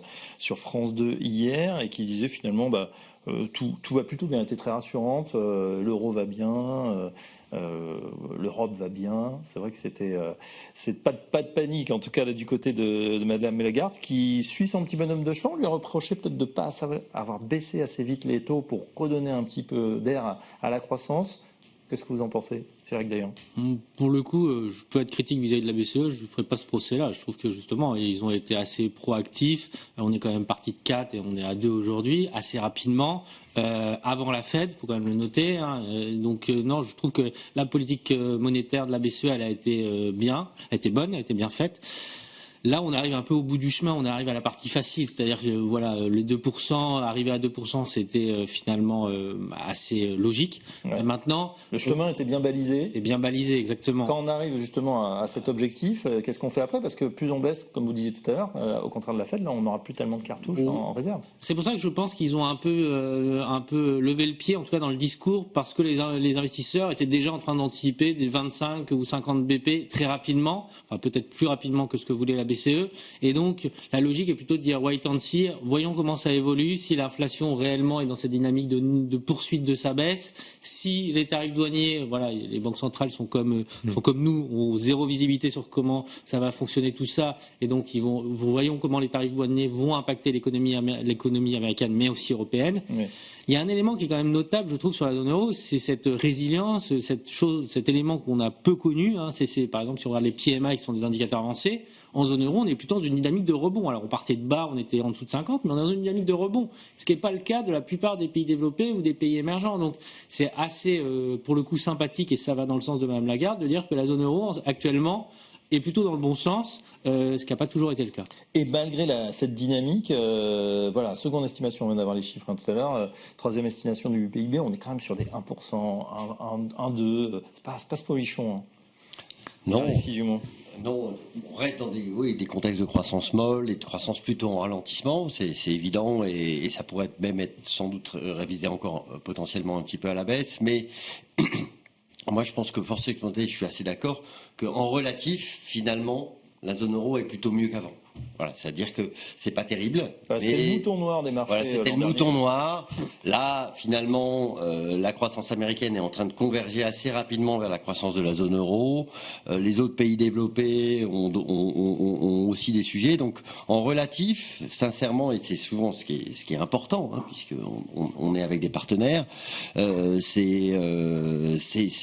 France 2 hier et qui disait finalement tout va plutôt bien, elle était très rassurante, l'euro va bien, l'Europe va bien. C'est vrai que c'est pas de panique, en tout cas là, du côté de Madame Lagarde, qui suit son petit bonhomme de chemin. On lui reprochait peut-être de ne pas avoir baissé assez vite les taux pour redonner un petit peu d'air à la croissance. Qu'est-ce que vous en pensez, Cyril Dayan? Pour le coup, je peux être critique vis-à-vis de la BCE, je ne ferai pas ce procès-là. Je trouve que justement, ils ont été assez proactifs. On est quand même parti de 4 et on est à 2 aujourd'hui, assez rapidement. Avant la Fed, il faut quand même le noter. Donc non, je trouve que la politique monétaire de la BCE, elle a été bien, elle a été bonne, elle a été bien faite. Là, on arrive un peu au bout du chemin, on arrive à la partie facile, c'est-à-dire que voilà, les 2%, arriver à 2%, c'était finalement assez logique. Ouais. Maintenant, le chemin était bien balisé. C'est bien balisé, exactement. Quand on arrive justement à cet objectif, qu'est-ce qu'on fait après? Parce que plus on baisse, comme vous disiez tout à l'heure, au contraire de la Fed, là, on n'aura plus tellement de cartouches en réserve. C'est pour ça que je pense qu'ils ont un peu levé le pied, en tout cas dans le discours, parce que les investisseurs étaient déjà en train d'anticiper des 25 ou 50 BP très rapidement, enfin peut-être plus rapidement que ce que voulait la BCE. Et donc, la logique est plutôt de dire wait and see, voyons comment ça évolue, si l'inflation réellement est dans cette dynamique de poursuite de sa baisse, si les tarifs douaniers, voilà, les banques centrales sont comme nous, ont zéro visibilité sur comment ça va fonctionner tout ça, et donc voyons comment les tarifs douaniers vont impacter l'économie américaine, mais aussi européenne. Oui. Il y a un élément qui est quand même notable, je trouve, sur la zone euro, c'est cette résilience, cet élément qu'on a peu connu. C'est par exemple, si on regarde les PMI, qui sont des indicateurs avancés, en zone euro, on est plutôt dans une dynamique de rebond. Alors, on partait de bas, on était en dessous de 50, mais on est dans une dynamique de rebond. Ce qui n'est pas le cas de la plupart des pays développés ou des pays émergents. Donc, c'est assez, pour le coup, sympathique, et ça va dans le sens de Mme Lagarde, de dire que la zone euro, actuellement, est plutôt dans le bon sens, ce qui n'a pas toujours été le cas. Et malgré cette dynamique, voilà, seconde estimation, on vient d'avoir les chiffres tout à l'heure, troisième estimation du PIB, on est quand même sur des 1%, 1,2%, c'est pas ce polichon. Non. Ici, du moins. Non, on reste dans des contextes de croissance molle et de croissance plutôt en ralentissement, c'est évident, et ça pourrait même être sans doute révisé encore potentiellement un petit peu à la baisse, mais moi je pense que force est de constater, je suis assez d'accord, qu'en relatif, finalement, la zone euro est plutôt mieux qu'avant. Voilà, c'est-à-dire que c'est pas terrible. C'était le mouton noir des marchés. Voilà, c'était le mouton noir. Là, finalement, la croissance américaine est en train de converger assez rapidement vers la croissance de la zone euro. Les autres pays développés ont aussi des sujets. Donc, en relatif, sincèrement, et c'est souvent ce qui est important, puisqu'on est avec des partenaires, c'est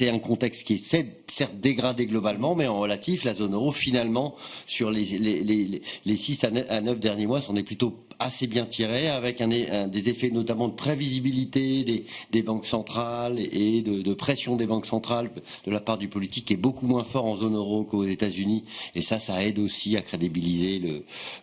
un contexte qui est certes dégradé globalement, mais en relatif, la zone euro, finalement, sur les 6 à 9 derniers mois, s'en est plutôt assez bien tiré, avec des effets notamment de prévisibilité des banques centrales et de pression des banques centrales de la part du politique qui est beaucoup moins fort en zone euro qu'aux États-Unis. Et ça aide aussi à crédibiliser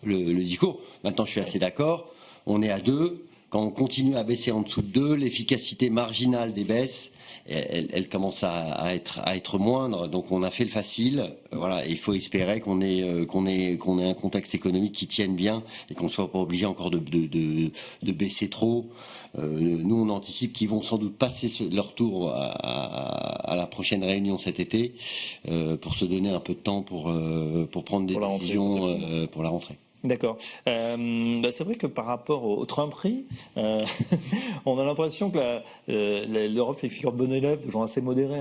le discours. Maintenant, je suis assez d'accord. On est à 2. Quand on continue à baisser en dessous de 2, l'efficacité marginale des baisses, elle commence à être moindre. Donc on a fait le facile. Voilà, il faut espérer qu'on ait un contexte économique qui tienne bien et qu'on ne soit pas obligé encore de baisser trop. Nous, on anticipe qu'ils vont sans doute passer leur tour à la prochaine réunion cet été pour se donner un peu de temps pour prendre des décisions pour la rentrée. D'accord. C'est vrai que par rapport au Trumperie, on a l'impression que l'Europe fait figure de bon élève, de gens assez modérés,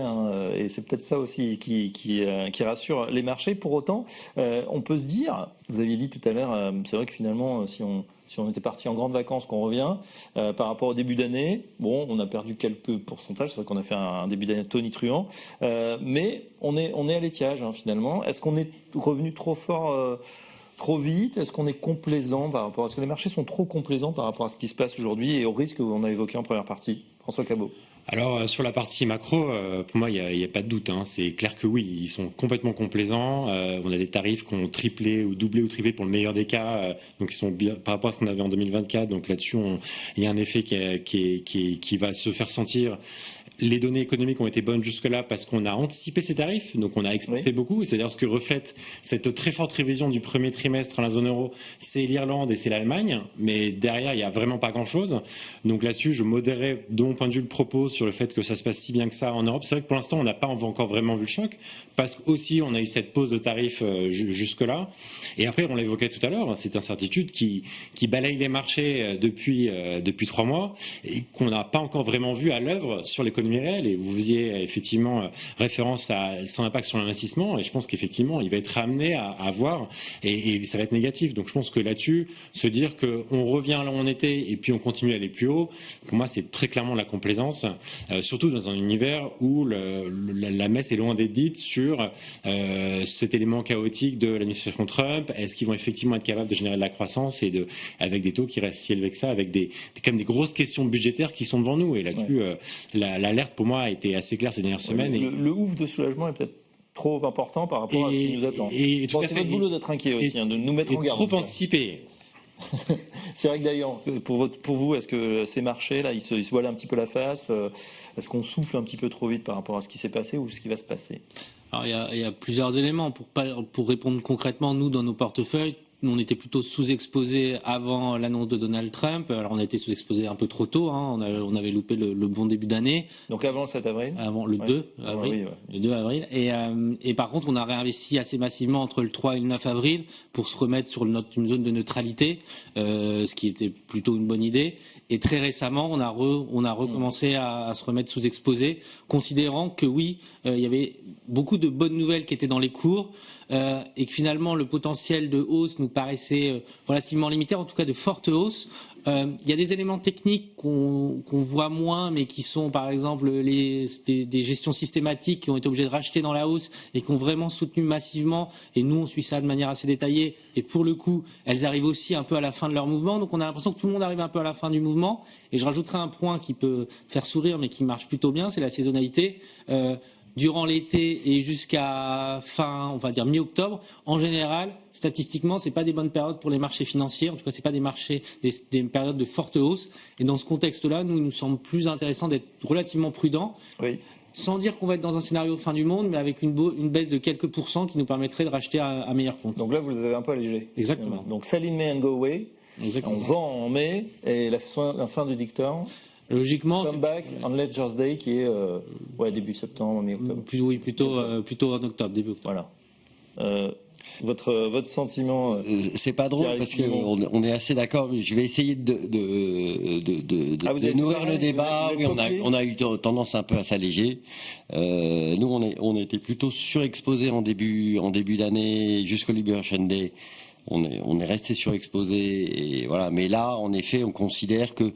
et c'est peut-être ça aussi qui rassure les marchés. Pour autant, on peut se dire, vous aviez dit tout à l'heure, c'est vrai que finalement, si on était parti en grandes vacances, qu'on revient, par rapport au début d'année, bon, on a perdu quelques pourcentages, c'est vrai qu'on a fait un début d'année tonitruant, mais on est à l'étiage, finalement. Est-ce qu'on est revenu trop fort trop vite? Est-ce qu'on est complaisant par rapport à... Est-ce que les marchés sont trop complaisants par rapport à ce qui se passe aujourd'hui et au risque qu'on a évoqué en première partie? François Cabot. Alors sur la partie macro, pour moi, il n'y a pas de doute. C'est clair que oui, ils sont complètement complaisants. On a des tarifs qui ont triplé ou doublé ou triplé pour le meilleur des cas. Donc ils sont bien par rapport à ce qu'on avait en 2024. Donc là-dessus, il y a un effet qui va se faire sentir. Les données économiques ont été bonnes jusque-là parce qu'on a anticipé ces tarifs, donc on a exporté beaucoup. C'est-à-dire ce que reflète cette très forte révision du premier trimestre à la zone euro, c'est l'Irlande et c'est l'Allemagne, mais derrière il n'y a vraiment pas grand-chose. Donc là-dessus, je modérerais de mon point de vue le propos sur le fait que ça se passe si bien que ça en Europe. C'est vrai que pour l'instant, on n'a pas encore vraiment vu le choc, parce qu'aussi on a eu cette pause de tarifs jusque-là. Et après, on l'évoquait tout à l'heure, cette incertitude qui balaye les marchés depuis 3 mois et qu'on n'a pas encore vraiment vu à l'œuvre sur l'économie réelle. Et vous faisiez effectivement référence à son impact sur l'investissement, et je pense qu'effectivement il va être amené à voir, et ça va être négatif. Donc je pense que là-dessus, se dire qu'on revient là où on était et puis on continue à aller plus haut, pour moi c'est très clairement la complaisance, surtout dans un univers où la messe est loin d'être dite sur cet élément chaotique de l'administration Trump. Est-ce qu'ils vont effectivement être capables de générer de la croissance et avec des taux qui restent si élevés que ça, avec quand même des grosses questions budgétaires qui sont devant nous. Et là-dessus, l'alerte pour moi a été assez claire ces dernières semaines. Le ouf de soulagement est peut-être trop important par rapport à ce qui nous attend. C'est votre boulot d'être inquiet aussi, de nous mettre en garde. Trop anticipé. C'est vrai que d'ailleurs, pour vous, est-ce que ces marchés là, ils se voilent un petit peu la face? Est-ce qu'on souffle un petit peu trop vite par rapport à ce qui s'est passé ou ce qui va se passer? Alors il y a plusieurs éléments pour répondre concrètement. Nous, dans nos portefeuilles, nous, on était plutôt sous-exposés avant l'annonce de Donald Trump. Alors, on a été sous-exposés un peu trop tôt. On avait loupé le bon début d'année. Donc, avant le 7 avril? Avant le 2 avril. Le 2 avril. Et par contre, on a réinvesti assez massivement entre le 3 et le 9 avril pour se remettre sur une zone de neutralité, ce qui était plutôt une bonne idée. Et très récemment, on a recommencé à se remettre sous-exposé, considérant que oui, il y avait beaucoup de bonnes nouvelles qui étaient dans les cours. Et que finalement le potentiel de hausse nous paraissait relativement limité, en tout cas de forte hausse. Il y a des éléments techniques qu'on voit moins, mais qui sont par exemple des gestions systématiques qui ont été obligées de racheter dans la hausse et qui ont vraiment soutenu massivement. Et nous, on suit ça de manière assez détaillée. Et pour le coup, elles arrivent aussi un peu à la fin de leur mouvement. Donc on a l'impression que tout le monde arrive un peu à la fin du mouvement. Et je rajouterai un point qui peut faire sourire, mais qui marche plutôt bien, c'est la saisonnalité. Durant l'été et jusqu'à fin, on va dire mi-octobre, en général, statistiquement, c'est pas des bonnes périodes pour les marchés financiers. En tout cas, c'est pas des périodes de forte hausse. Et dans ce contexte-là, nous semble plus intéressant d'être relativement prudents. Oui. Sans dire qu'on va être dans un scénario fin du monde, mais avec une baisse de quelques pourcents qui nous permettrait de racheter à meilleur compte. Donc là, vous les avez un peu allégés. Exactement. Donc sell in May and go away. Exactement. On vend en mai et la fin du dicteur. Logiquement, Comeback on Ledger's Day qui est début septembre, mi-octobre. Plutôt en octobre, début octobre. Voilà. Votre sentiment C'est pas drôle parce qu'on est assez d'accord. Je vais essayer de nourrir le débat. Oui, on a eu tendance un peu à s'alléger. Nous, on était plutôt surexposés en début d'année jusqu'au Liberation Day. On est resté surexposé et voilà. Mais là, en effet, on considère que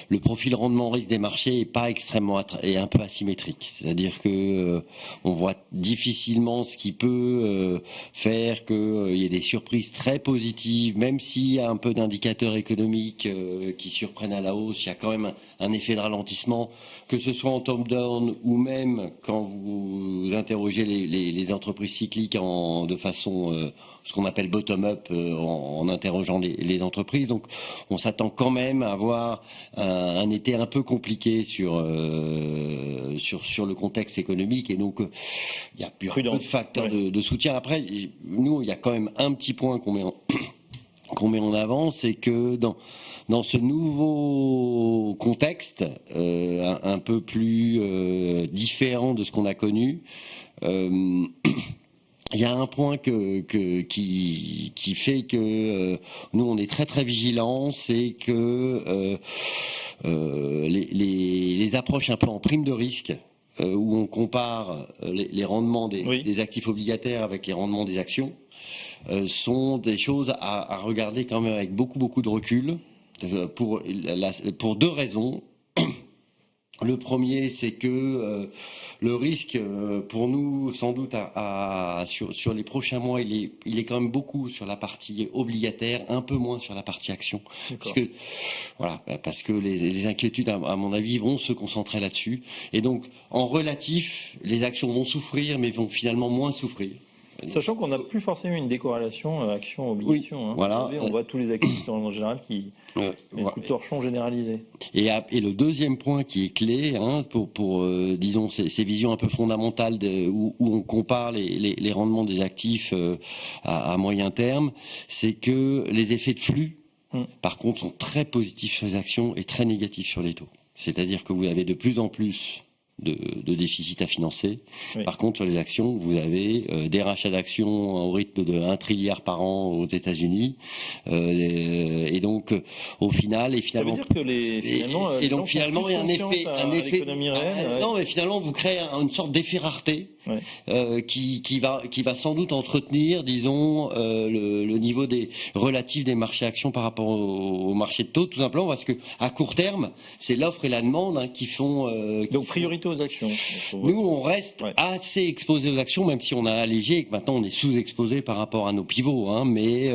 le profil rendement-risque des marchés est pas extrêmement est un peu asymétrique. C'est-à-dire que on voit difficilement ce qui peut faire qu'il y ait des surprises très positives, même s'il y a un peu d'indicateurs économiques qui surprennent à la hausse. Il y a quand même un effet de ralentissement, que ce soit en top-down ou même quand vous interrogez les entreprises cycliques de façon ce qu'on appelle bottom-up en interrogeant les entreprises. Donc on s'attend quand même à avoir un été un peu compliqué sur le contexte économique et donc il y a peu de facteurs de soutien. Après, nous, il y a quand même un petit point qu'on met en avant, c'est que dans ce nouveau contexte un peu plus différent de ce qu'on a connu, il y a un point qui fait que nous on est très très vigilants, c'est que les approches un peu en prime de risque où on compare les rendements des actifs obligataires avec les rendements des actions sont des choses à regarder quand même avec beaucoup de recul pour deux raisons. Le premier, c'est que le risque, pour nous, sans doute, sur les prochains mois, il est quand même beaucoup sur la partie obligataire, un peu moins sur la partie action. Parce que les inquiétudes, à mon avis, vont se concentrer là-dessus. Et donc, en relatif, les actions vont souffrir, mais vont finalement moins souffrir. Sachant qu'on n'a plus forcément une décorrélation action-obligation. Oui, voilà. On voit tous les actifs en général qui ont un coup de torchon généralisé. Et le deuxième point qui est clé pour disons ces visions un peu fondamentales où on compare les rendements des actifs à moyen terme, c'est que les effets de flux, par contre, sont très positifs sur les actions et très négatifs sur les taux. C'est-à-dire que vous avez de plus en plus de déficit à financer. Oui. Par contre, sur les actions, vous avez des rachats d'actions au rythme de 1 trilliard par an aux États-Unis. Et donc, au final, ça veut dire que finalement, et donc finalement, il y a un effet réelle. Non, mais finalement, vous créez une sorte d'effet rareté. Ouais. Qui va sans doute entretenir, disons, le niveau relatif des marchés actions par rapport au marché de taux, tout simplement parce que à court terme, c'est l'offre et la demande qui font. Donc priorité aux actions. Nous, on reste assez exposé aux actions, même si on a allégé et que maintenant on est sous-exposé par rapport à nos pivots. Mais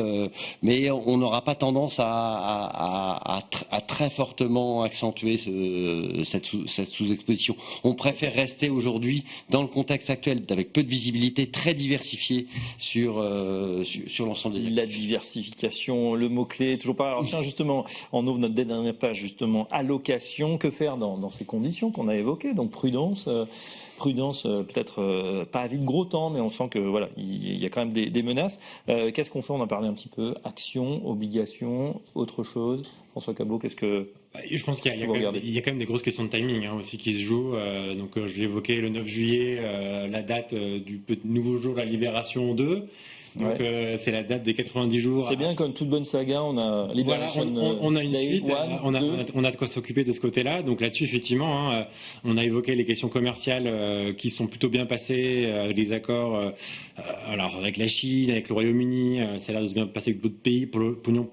on n'aura pas tendance à très fortement accentuer cette sous-exposition. On préfère rester aujourd'hui dans le contexte actuel avec peu de visibilité, très diversifiée sur l'ensemble des actifs. La diversification, le mot-clé, toujours pas. Alors tiens, justement, on ouvre notre dernière page, justement, allocation. Que faire dans ces conditions qu'on a évoquées? Donc prudence, peut-être pas à vide gros temps, mais on sent que voilà, il y a quand même des menaces. Qu'est-ce qu'on fait? On en parlait un petit peu. Actions, obligations, autre chose. François Cabot, qu'est-ce que... Je pense qu'il y a quand même des grosses questions de timing aussi qui se jouent. Donc je l'évoquais le 9 juillet, la date du nouveau jour de la Libération 2. Donc c'est la date des 90 jours. C'est bien, comme toute bonne saga, on a Libération. Voilà, on a une suite, on a de quoi s'occuper de ce côté-là. Donc là-dessus, effectivement, on a évoqué les questions commerciales qui sont plutôt bien passées, les accords alors avec la Chine, avec le Royaume-Uni, ça a l'air de se bien passer avec d'autres pays. Pour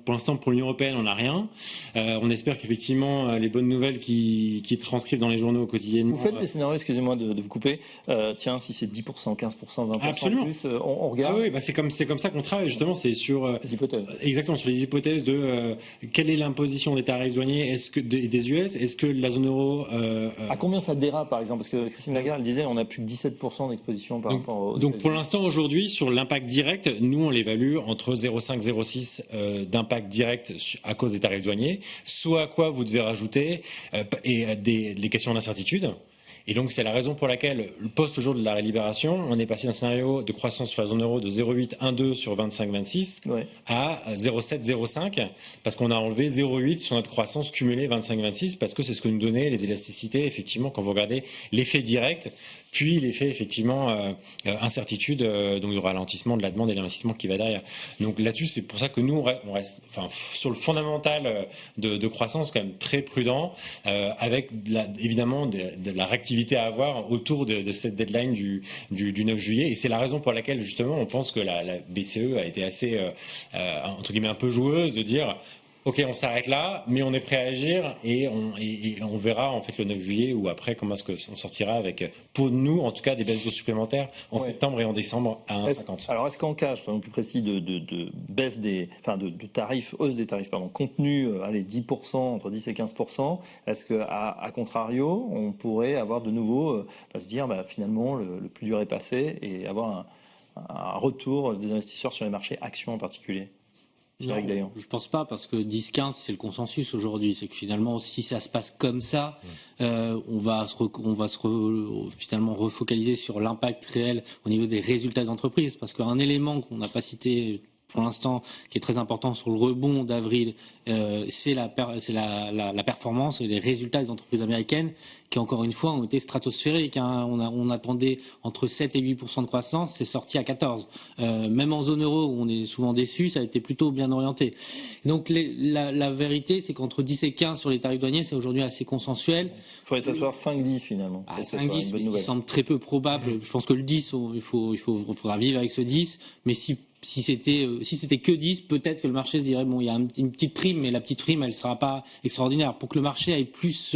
l'instant, pour l'Union européenne, on n'a rien. On espère qu'effectivement, les bonnes nouvelles qui transcrivent dans les journaux quotidiennement... Vous faites des scénarios, excusez-moi de vous couper, tiens, si c'est 10%, 15%, 20% Absolument. plus, on regarde. Ah oui, c'est comme ça qu'on travaille, justement, c'est sur les hypothèses. Exactement, sur les hypothèses de quelle est l'imposition des tarifs douaniers des US, est-ce que la zone euro... À combien ça dérape, par exemple? Parce que Christine Lagarde disait on n'a plus que 17% d'exposition par rapport aux Donc pour l'instant, aujourd'hui, sur l'impact direct, nous, on l'évalue entre 0,5 et 0,6 d'impact direct à cause des tarifs douaniers, soit à quoi vous devez rajouter les questions d'incertitude. Et donc, c'est la raison pour laquelle, post-jour de la libération, on est passé d'un scénario de croissance sur la zone euro de 0,8-1,2 sur 25-26 à 0,7-0,5, parce qu'on a enlevé 0,8 sur notre croissance cumulée 25-26, parce que c'est ce que nous donnaient les élasticités, effectivement, quand vous regardez l'effet direct, puis l'effet effectivement incertitude, donc le ralentissement de la demande et l'investissement qui va derrière. Donc là-dessus, c'est pour ça que nous on reste sur le fondamental de croissance quand même très prudent, avec évidemment de la réactivité à avoir autour de cette deadline du 9 juillet. Et c'est la raison pour laquelle justement on pense que la BCE a été assez entre guillemets un peu joueuse de dire ok, on s'arrête là, mais on est prêt à agir et on verra en fait le 9 juillet ou après comment est-ce qu'on sortira avec, pour nous en tout cas, des baisses d'eau supplémentaires en septembre et en décembre à 1,50. Alors est-ce qu'en cas, je suis plus précis, de baisse de tarifs, hausse des tarifs, contenus, 10%, entre 10 et 15%, est-ce qu'à contrario, on pourrait avoir de nouveau, se dire finalement le plus dur est passé et avoir un retour des investisseurs sur les marchés actions en particulier? Non, je pense pas, parce que 10-15 c'est le consensus aujourd'hui, c'est que finalement si ça se passe comme ça, on va finalement refocaliser sur l'impact réel au niveau des résultats des entreprises, parce qu'un élément qu'on n'a pas cité pour l'instant, qui est très important sur le rebond d'avril, c'est la performance et les résultats des entreprises américaines qui, encore une fois, ont été stratosphériques. On attendait entre 7 et 8% de croissance, c'est sorti à 14%. Même en zone euro, où on est souvent déçu, ça a été plutôt bien orienté. Donc la vérité, c'est qu'entre 10 et 15 sur les tarifs douaniers, c'est aujourd'hui assez consensuel. Il faudrait s'asseoir 5-10 finalement. 5-10, mais ce qui semble très peu probable. Je pense que le 10, il faudra vivre avec ce 10, mais si c'était que 10, peut-être que le marché se dirait bon, il y a une petite prime, mais la petite prime, elle ne sera pas extraordinaire. Pour que le marché aille plus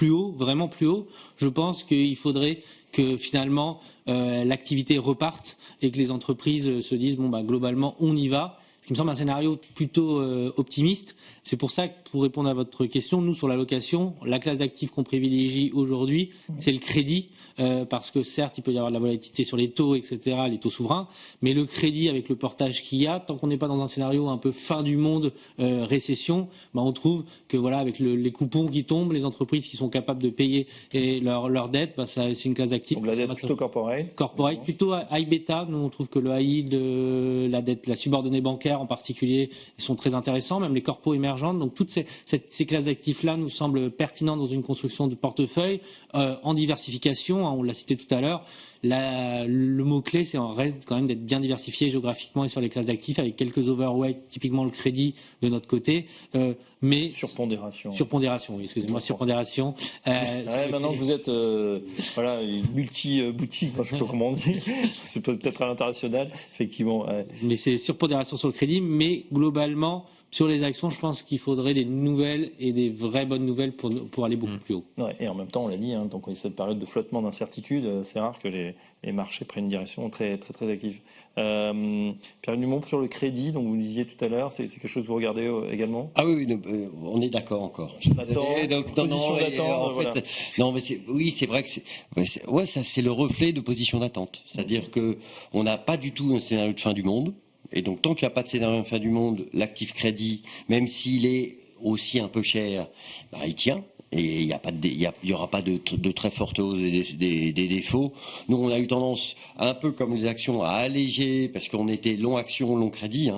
haut, vraiment plus haut, je pense qu'il faudrait que finalement l'activité reparte et que les entreprises se disent bon, globalement, on y va. Ce qui me semble un scénario plutôt optimiste. C'est pour ça que, pour répondre à votre question, nous, sur la location, la classe d'actifs qu'on privilégie aujourd'hui, c'est le crédit, parce que certes, il peut y avoir de la volatilité sur les taux, etc., les taux souverains, mais le crédit, avec le portage qu'il y a, tant qu'on n'est pas dans un scénario un peu fin du monde, récession, on trouve que voilà, avec les coupons qui tombent, les entreprises qui sont capables de payer leur dette, c'est une classe d'actifs. Donc la dette plutôt corporate. Corporate, plutôt high beta. Nous, on trouve que le high yield, la dette, la subordonnée bancaire en particulier, sont très intéressants, même les corpos émergentes. Donc toutes ces classes d'actifs-là nous semblent pertinentes dans une construction de portefeuille en diversification. On l'a cité tout à l'heure. Le mot-clé, c'est en reste quand même d'être bien diversifié géographiquement et sur les classes d'actifs, avec quelques overweight, typiquement le crédit de notre côté. Mais surpondération, oui, excusez-moi, surpondération. Maintenant que vous êtes multi-boutique, je sais pas comment on dit, c'est peut-être à l'international, effectivement. Mais c'est surpondération sur le crédit, mais globalement, sur les actions, je pense qu'il faudrait des nouvelles et des vraies bonnes nouvelles pour aller beaucoup plus haut. Ouais, et en même temps, on l'a dit, donc il y a cette période de flottement d'incertitude, c'est rare que les marchés prennent une direction très, très, très active. Pierre Dumont, sur le crédit, donc vous le disiez tout à l'heure, c'est quelque chose que vous regardez également? Ah oui, on est d'accord encore. C'est vrai que ça c'est le reflet de position d'attente. C'est-à-dire que on n'a pas du tout un scénario de fin du monde. Et donc, tant qu'il n'y a pas de scénario de fin du monde, l'actif crédit, même s'il est aussi un peu cher, il tient. Et il y aura pas de très forte hausse des défauts. Nous, on a eu tendance, un peu comme les actions, à alléger, parce qu'on était long action, long crédit,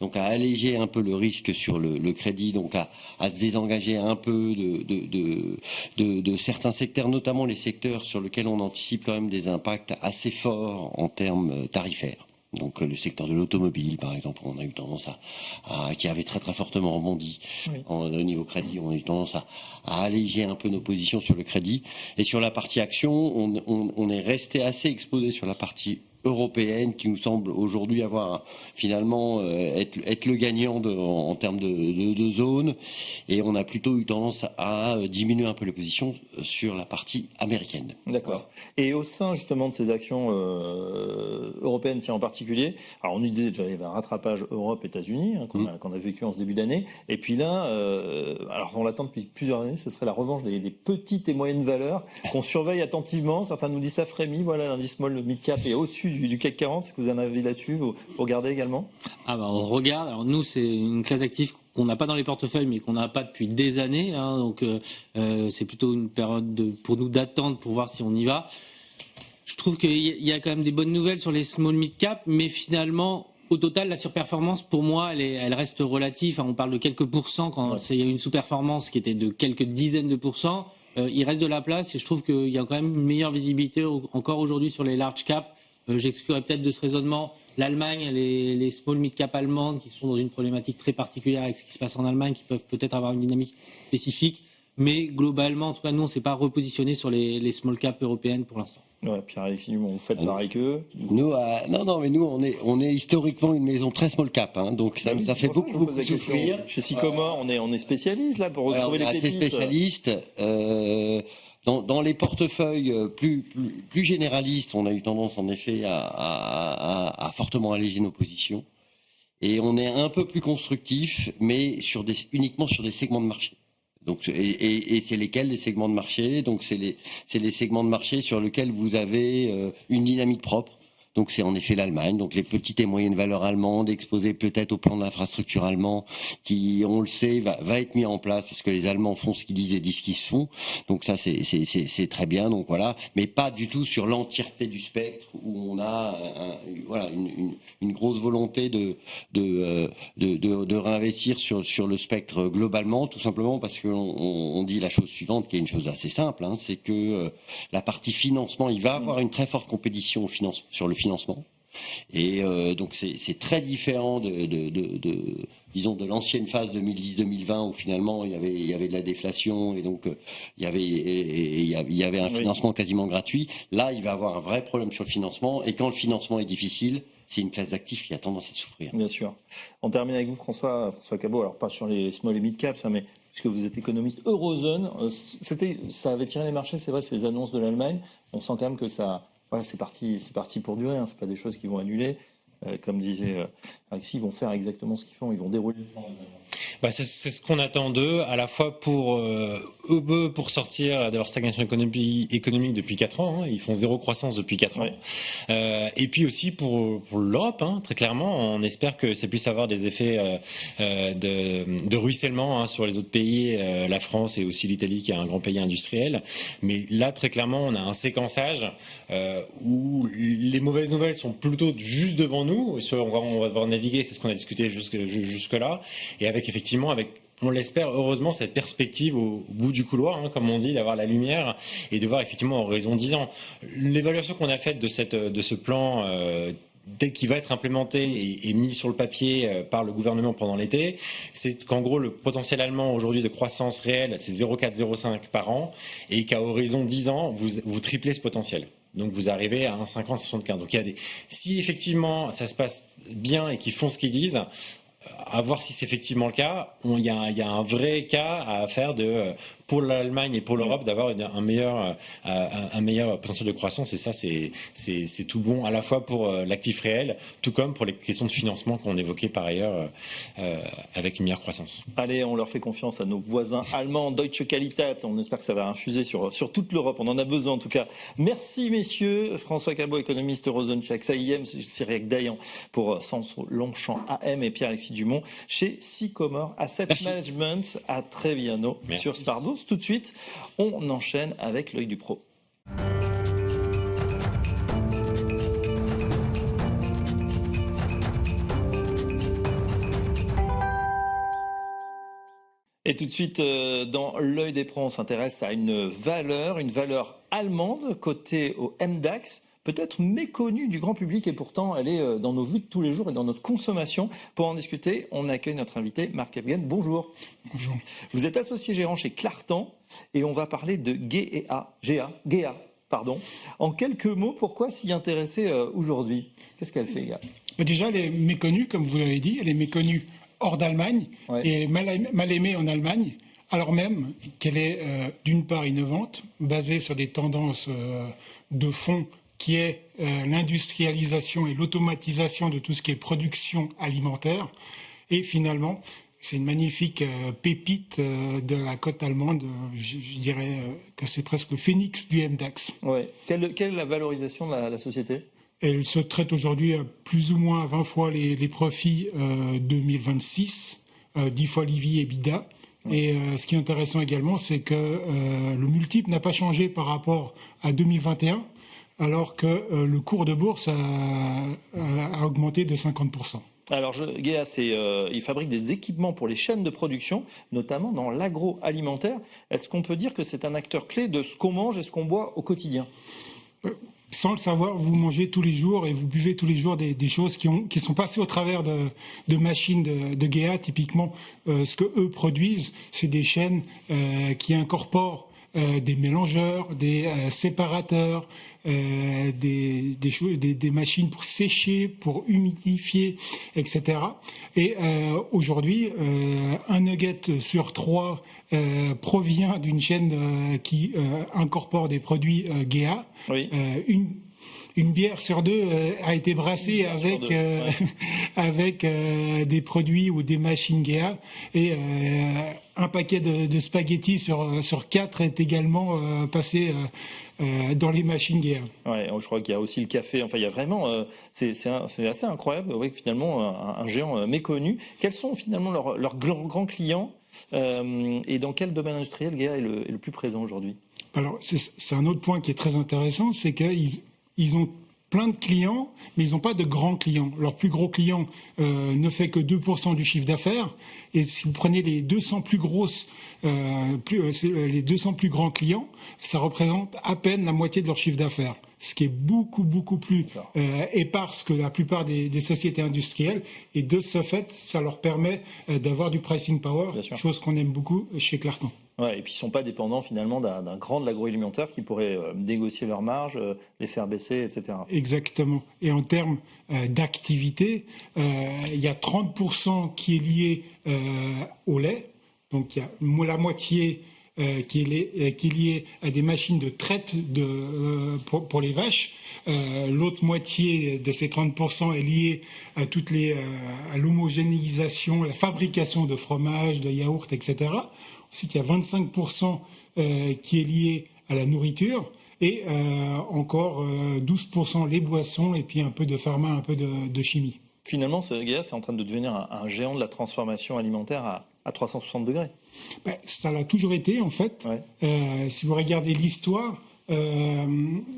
donc à alléger un peu le risque sur le crédit, donc à se désengager un peu de certains secteurs, notamment les secteurs sur lesquels on anticipe quand même des impacts assez forts en termes tarifaires. Donc le secteur de l'automobile, par exemple, on a eu tendance qui avait très très fortement rebondi au niveau crédit, on a eu tendance à alléger un peu nos positions sur le crédit. Et sur la partie action, on est resté assez exposé sur la partie européenne qui nous semble aujourd'hui avoir finalement être le gagnant en termes de zone, et on a plutôt eu tendance à diminuer un peu les positions sur la partie américaine. D'accord. Et au sein justement de ces actions européennes, en particulier, alors on nous disait déjà il y avait un rattrapage Europe-États-Unis qu'on a vécu en ce début d'année, et puis là, alors on l'attend depuis plusieurs années, ce serait la revanche des petites et moyennes valeurs qu'on surveille attentivement. Certains nous disent ça frémit, voilà, l'indice small mid-cap est au-dessus du CAC 40, est-ce que vous en avez là-dessus, vous regardez également? On regarde, alors nous c'est une classe d'actifs qu'on n'a pas dans les portefeuilles mais qu'on n'a pas depuis des années, donc c'est plutôt une période pour nous d'attente pour voir si on y va. Je trouve qu'il y a quand même des bonnes nouvelles sur les small mid-cap, mais finalement au total, la surperformance, pour moi, elle reste relative. On parle de quelques pourcents quand il y a eu une sous-performance qui était de quelques dizaines de pourcents. il reste de la place et je trouve qu'il y a quand même une meilleure visibilité encore aujourd'hui sur les large caps. J'exclurais peut-être de ce raisonnement l'Allemagne, les small mid cap allemandes qui sont dans une problématique très particulière avec ce qui se passe en Allemagne, qui peuvent peut-être avoir une dynamique spécifique. Mais globalement, en tout cas, nous, on ne s'est pas repositionné sur les small caps européennes pour l'instant. Ouais, Pierre-Alexis Dumont, vous faites pareil qu'eux. Nous, mais nous, on est historiquement une maison très small cap, hein, donc ça nous a fait beaucoup souffrir. Chez Sycomore, on est spécialiste là pour retrouver les pépites. On est assez spécialiste. Dans les portefeuilles plus généralistes, on a eu tendance en effet à fortement alléger nos positions. Et on est un peu plus constructif, mais uniquement sur des segments de marché. Donc, et c'est lesquels les segments de marché? Donc c'est les segments de marché sur lesquels vous avez une dynamique propre. Donc c'est en effet l'Allemagne, donc les petites et moyennes valeurs allemandes exposées peut-être au plan d'infrastructure allemand qui, on le sait, va être mis en place parce que les Allemands font ce qu'ils disent et disent ce qu'ils font. Donc ça c'est très bien. Donc voilà, mais pas du tout sur l'entièreté du spectre où on a une grosse volonté de réinvestir sur le spectre globalement, tout simplement parce qu'on dit la chose suivante, qui est une chose assez simple, hein, c'est que la partie financement, il va avoir une très forte compétition sur le financement. Et donc c'est très différent disons de l'ancienne phase 2010-2020 où finalement il y avait de la déflation et donc il y avait un financement quasiment gratuit. Là, il va avoir un vrai problème sur le financement et quand le financement est difficile, c'est une classe d'actifs qui a tendance à souffrir. Bien sûr. On termine avec vous, François Cabot. Alors pas sur les small et mid caps, mais puisque vous êtes économiste Eurozone, ça avait tiré les marchés, c'est vrai, ces annonces de l'Allemagne. On sent quand même que ça. Voilà, c'est parti pour durer, hein. C'est pas des choses qui vont annuler. Comme disait Alexis, ils vont faire exactement ce qu'ils font, ils vont dérouler le plan. C'est ce qu'on attend d'eux, à la fois pour sortir de leur stagnation économique depuis 4 ans, hein. Ils font 0 croissance depuis 4 ans. Et puis aussi pour l'Europe, hein, très clairement, on espère que ça puisse avoir des effets de ruissellement, hein, sur les autres pays, la France et aussi l'Italie qui est un grand pays industriel. Mais là, très clairement, on a un séquençage où les mauvaises nouvelles sont plutôt juste devant nous. On va devoir naviguer, c'est ce qu'on a discuté jusque-là, et avec effectivement, on l'espère heureusement, cette perspective au bout du couloir, hein, comme on dit, d'avoir la lumière et de voir effectivement en horizon 10 ans. L'évaluation qu'on a faite de ce plan dès qu'il va être implémenté et mis sur le papier par le gouvernement pendant l'été, c'est qu'en gros le potentiel allemand aujourd'hui de croissance réelle, c'est 0,4-0,5 par an, et qu'à horizon 10 ans, vous triplez ce potentiel. Donc vous arrivez à 1,50-1,75. Donc si effectivement ça se passe bien et qu'ils font ce qu'ils disent, à voir si c'est effectivement le cas. Il y a un vrai cas à faire pour l'Allemagne et pour l'Europe d'avoir un meilleur potentiel de croissance, et ça c'est tout bon à la fois pour l'actif réel, tout comme pour les questions de financement qu'on évoquait par ailleurs avec une meilleure croissance. Allez, on leur fait confiance à nos voisins allemands, Deutsche Qualität. On espère que ça va infuser sur toute l'Europe. On en a besoin en tout cas. Merci messieurs. François Cabot, économiste Eurozone chez AXA IM, Cyriac Dayan pour Centre Longchamp AM et Pierre-Alexis Dumont chez Sycomore Asset Management. À très bientôt sur Smart Bourse. Tout de suite, on enchaîne avec l'œil du pro. Et tout de suite, dans l'œil des pros, on s'intéresse à une valeur allemande cotée au MDAX, peut-être méconnue du grand public, et pourtant elle est dans nos vues de tous les jours et dans notre consommation. Pour en discuter, on accueille notre invité Marc Ebgen. Bonjour. Bonjour. Vous êtes associé gérant chez Clartan et on va parler de GEA. En quelques mots, pourquoi s'y intéresser aujourd'hui? Qu'est-ce qu'elle fait, GEA? Déjà, elle est méconnue, comme vous l'avez dit, elle est méconnue hors d'Allemagne, et elle est mal aimée en Allemagne, alors même qu'elle est d'une part innovante, basée sur des tendances de fond qui est l'industrialisation et l'automatisation de tout ce qui est production alimentaire. Et finalement, c'est une magnifique pépite de la cote allemande. Je dirais que c'est presque le phénix du MDAX. Ouais. Quelle est la valorisation de la société? Elle se traite aujourd'hui à plus ou moins à 20 fois les profits 2026, 10 fois l'EV et EBITDA. Et ce qui est intéressant également, c'est que le multiple n'a pas changé par rapport à 2021, alors que le cours de bourse a augmenté de 50%. Alors, GEA, il fabrique des équipements pour les chaînes de production, notamment dans l'agroalimentaire. Est-ce qu'on peut dire que c'est un acteur clé de ce qu'on mange et ce qu'on boit au quotidien ? Sans le savoir, vous mangez tous les jours et vous buvez tous les jours des choses qui sont passées au travers de machines de GEA. Typiquement, ce que eux produisent, c'est des chaînes qui incorporent des mélangeurs, des séparateurs, des machines pour sécher, pour humidifier, etc. Et aujourd'hui, un nugget sur 3 provient d'une chaîne qui incorpore des produits GEA. Oui. Une bière sur 2 a été brassée avec des produits ou des machines GEA, et un paquet de spaghettis sur 4 est également passé dans les machines GEA. Ouais, je crois qu'il y a aussi le café. Enfin, il y a vraiment, c'est assez incroyable. Oui, finalement, un géant méconnu. Quels sont finalement leurs grands clients et dans quel domaine industriel GEA est le plus présent aujourd'hui ? Alors, c'est un autre point qui est très intéressant, c'est qu'ils ont plein de clients, mais ils n'ont pas de grands clients. Leur plus gros client ne fait que 2% du chiffre d'affaires. Et si vous prenez les 200 plus grands clients, ça représente à peine la moitié de leur chiffre d'affaires. Ce qui est beaucoup plus éparse que la plupart des sociétés industrielles. Et de ce fait, ça leur permet d'avoir du pricing power, chose qu'on aime beaucoup chez Clarton. Ouais, et puis ils ne sont pas dépendants finalement d'un grand de l'agroalimentaire qui pourrait négocier leurs marges, les faire baisser, etc. Exactement. Et en termes d'activité, il y a 30% qui est lié au lait. Donc il y a la moitié qui est liée à des machines de traite pour les vaches. L'autre moitié de ces 30% est liée à à l'homogénéisation, la fabrication de fromage, de yaourts, etc. Ensuite, il y a 25% qui est lié à la nourriture, et encore 12% les boissons, et puis un peu de pharma, un peu de chimie. Finalement, GEA, c'est en train de devenir un géant de la transformation alimentaire à 360 degrés. Ça l'a toujours été, en fait. Ouais. Si vous regardez l'histoire,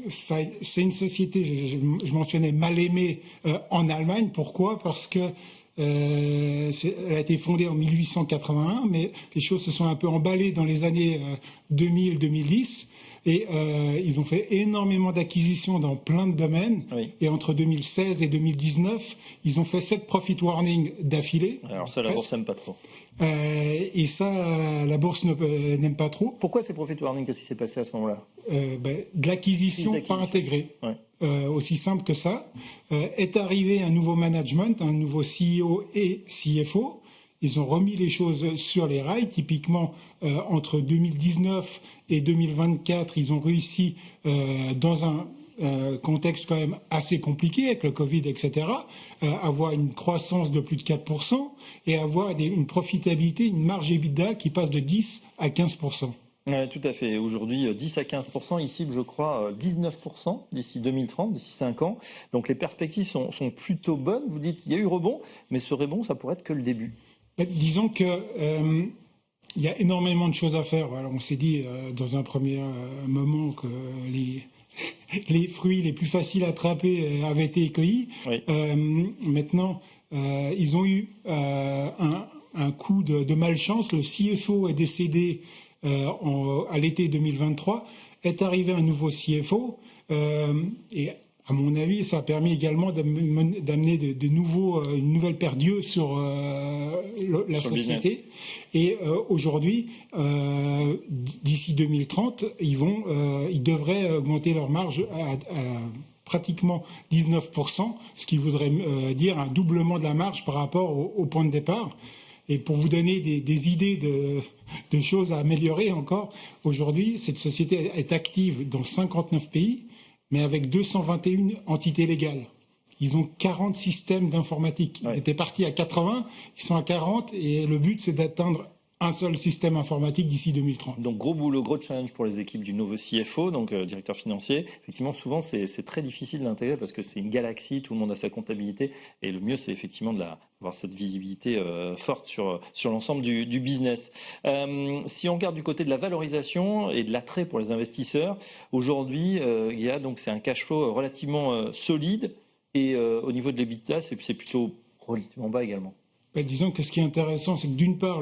c'est une société, je mentionnais mal aimée en Allemagne. Pourquoi ? Parce que elle a été fondée en 1881, mais les choses se sont un peu emballées dans les années 2000-2010. Et ils ont fait énormément d'acquisitions dans plein de domaines. Oui. Et entre 2016 et 2019, ils ont fait 7 profit warnings d'affilée. Alors ça, la bourse n'aime pas trop. Et ça, la bourse n'aime pas trop. Pourquoi ces profit warnings ? Qu'est-ce qui s'est passé à ce moment-là ? De l'acquisition pas intégrée. Ouais. Aussi simple que ça. Est arrivé un nouveau management, un nouveau CEO et CFO. Ils ont remis les choses sur les rails. Typiquement, entre 2019 et 2024, ils ont réussi, dans un contexte quand même assez compliqué avec le Covid, etc., avoir une croissance de plus de 4% et avoir une profitabilité, une marge EBITDA qui passe de 10 à 15%. Oui, tout à fait. Aujourd'hui, 10 à 15%. Ils ciblent, je crois, 19% d'ici 2030, d'ici 5 ans. Donc les perspectives sont plutôt bonnes. Vous dites qu'il y a eu rebond, mais ce rebond, ça pourrait être que le début. Disons que il y a énormément de choses à faire. Alors, on s'est dit dans un premier moment que les fruits les plus faciles à attraper avaient été cueillis. Oui. Maintenant, ils ont eu un coup de malchance. Le CFO est décédé à l'été 2023. Est arrivé un nouveau CFO et à mon avis, ça a permis également d'amener une nouvelle paire d'yeux sur la société. Et aujourd'hui, d'ici 2030, ils devraient augmenter leur marge à pratiquement 19%, ce qui voudrait dire un doublement de la marge par rapport au point de départ. Et pour vous donner des idées de choses à améliorer encore, aujourd'hui, cette société est active dans 59 pays, mais avec 221 entités légales. Ils ont 40 systèmes d'informatique. Ils étaient partis à 80, ils sont à 40, et le but, c'est d'atteindre un seul système informatique d'ici 2030. Donc gros boulot, gros challenge pour les équipes du nouveau CFO, donc directeur financier. Effectivement, souvent, c'est très difficile d'intégrer parce que c'est une galaxie, tout le monde a sa comptabilité, et le mieux, c'est effectivement d'avoir cette visibilité forte sur l'ensemble du business. Si on regarde du côté de la valorisation et de l'attrait pour les investisseurs, aujourd'hui, GEA, donc c'est un cash flow relativement solide, et au niveau de l'EBITDA, c'est plutôt relativement bas également. Disons que ce qui est intéressant, c'est que d'une part,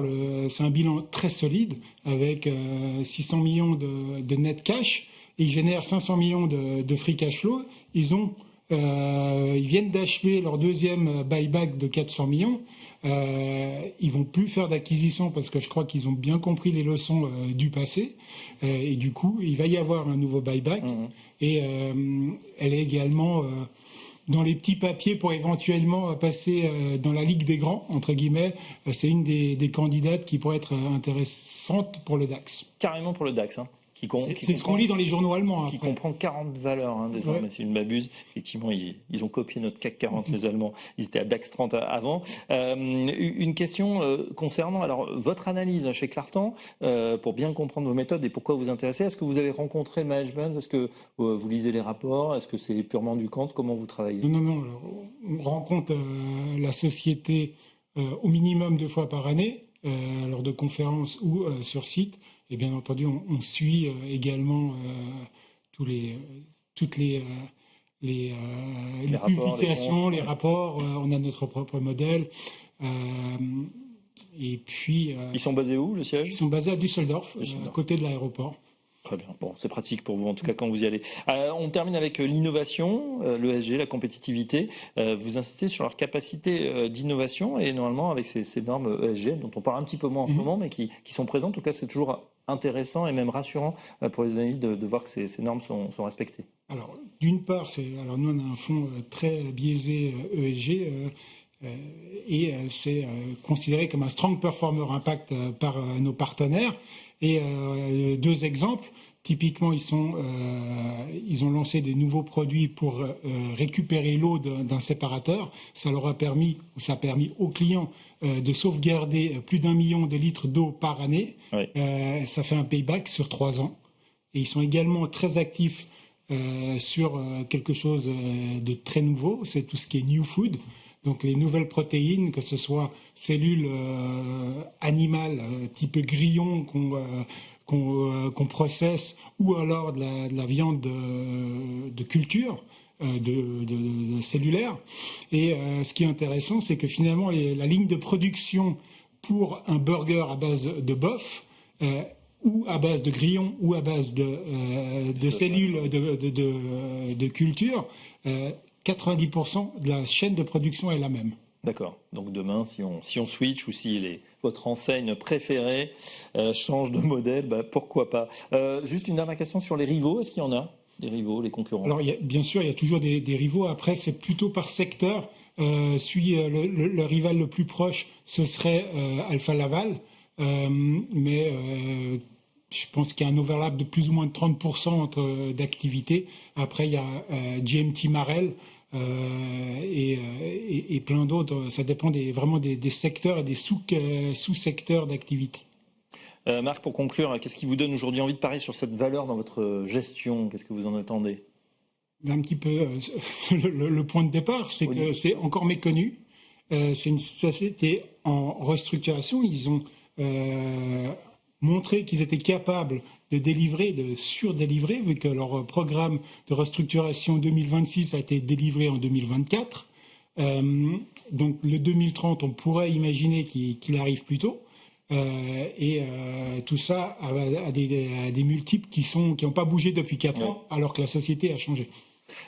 c'est un bilan très solide, avec 600 millions de net cash, et ils génèrent 500 millions de free cash flow. Ils viennent d'achever leur deuxième buyback de 400 millions. Ils vont plus faire d'acquisition parce que je crois qu'ils ont bien compris les leçons du passé. Et du coup, il va y avoir un nouveau buyback. Et elle est également dans les petits papiers pour éventuellement passer dans la Ligue des Grands, entre guillemets. C'est une des candidates qui pourrait être intéressante pour le DAX. Carrément pour le DAX, hein. C'est ce qu'on lit dans les journaux allemands. Qui comprend 40 valeurs, hein, désormais, si je ne m'abuse. Effectivement, ils ont copié notre CAC 40, les Allemands. Ils étaient à DAX 30 avant. Une question concernant alors votre analyse chez Clartan, pour bien comprendre vos méthodes et pourquoi vous intéressez. Est-ce que vous avez rencontré le management? Est-ce que vous lisez les rapports? Est-ce que c'est purement du compte? Comment vous travaillez? Non. Alors, on rencontre la société au minimum 2 fois par année, lors de conférences ou sur site. Et bien entendu, on suit également toutes les publications, les rapports. On a notre propre modèle. Et puis. Ils sont basés où, le siège? Ils sont basés à Düsseldorf, à côté de l'aéroport. Très bien. Bon, c'est pratique pour vous, en tout cas, quand vous y allez. On termine avec l'innovation, l'ESG, la compétitivité. Vous insistez sur leur capacité d'innovation et normalement, avec ces normes ESG, dont on parle un petit peu moins en ce moment, mais qui sont présentes, en tout cas, c'est toujours intéressant et même rassurant pour les analystes de voir que ces normes sont respectées. Alors, d'une part, nous, on a un fonds très biaisé ESG. Et c'est considéré comme un strong performer impact par nos partenaires. Et 2 exemples, typiquement, ils ont lancé des nouveaux produits pour récupérer l'eau d'un séparateur. Ça a permis aux clients de sauvegarder plus d'1 million de litres d'eau par année. Oui. Ça fait un payback sur 3 ans. Et ils sont également très actifs sur quelque chose de très nouveau, c'est tout ce qui est new food. Donc les nouvelles protéines, que ce soit cellules animales type grillon qu'on processe, ou alors de la viande de culture, de cellulaire. Et ce qui est intéressant, c'est que finalement la ligne de production pour un burger à base de bœuf, ou à base de grillon, ou à base de cellules de culture, 90% de la chaîne de production est la même. D'accord. Donc demain, si on switch ou si votre enseigne préférée change de modèle, pourquoi pas. Juste une dernière question sur les rivaux. Est-ce qu'il y en a des rivaux, les concurrents? Alors bien sûr, il y a toujours des rivaux. Après, c'est plutôt par secteur. Le rival le plus proche, ce serait Alfa Laval. Mais je pense qu'il y a un overlap de plus ou moins de 30% d'activité. Après, il y a GMT Marel et plein d'autres. Ça dépend vraiment des secteurs et des sous-secteurs d'activité. Marc, pour conclure, qu'est-ce qui vous donne aujourd'hui envie de parier sur cette valeur dans votre gestion? Qu'est-ce que vous en attendez? Un petit peu le point de départ, c'est que c'est encore méconnu. C'est une société en restructuration. Ils ont montré qu'ils étaient capables de délivrer, de surdélivrer, vu que leur programme de restructuration 2026 a été délivré en 2024. Donc le 2030, on pourrait imaginer qu'il arrive plus tôt. Tout ça à des multiples qui n'ont pas bougé depuis 4 ans, alors que la société a changé.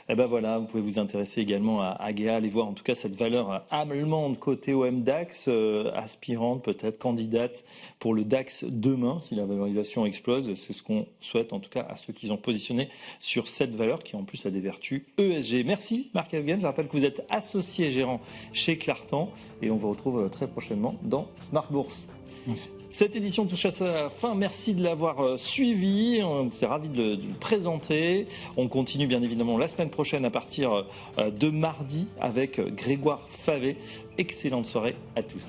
Et ben voilà, vous pouvez vous intéresser également à AGEA, aller voir en tout cas cette valeur allemande côté OMDAX, aspirante peut-être, candidate pour le DAX demain, si la valorisation explose. C'est ce qu'on souhaite en tout cas à ceux qui ont positionné sur cette valeur qui en plus a des vertus ESG. Merci Marc Evgen, je rappelle que vous êtes associé gérant chez Clartan et on vous retrouve très prochainement dans Smart Bourse. Merci. Cette édition touche à sa fin. Merci de l'avoir suivi. On s'est ravis de le présenter. On continue bien évidemment la semaine prochaine à partir de mardi avec Grégoire Favet. Excellente soirée à tous.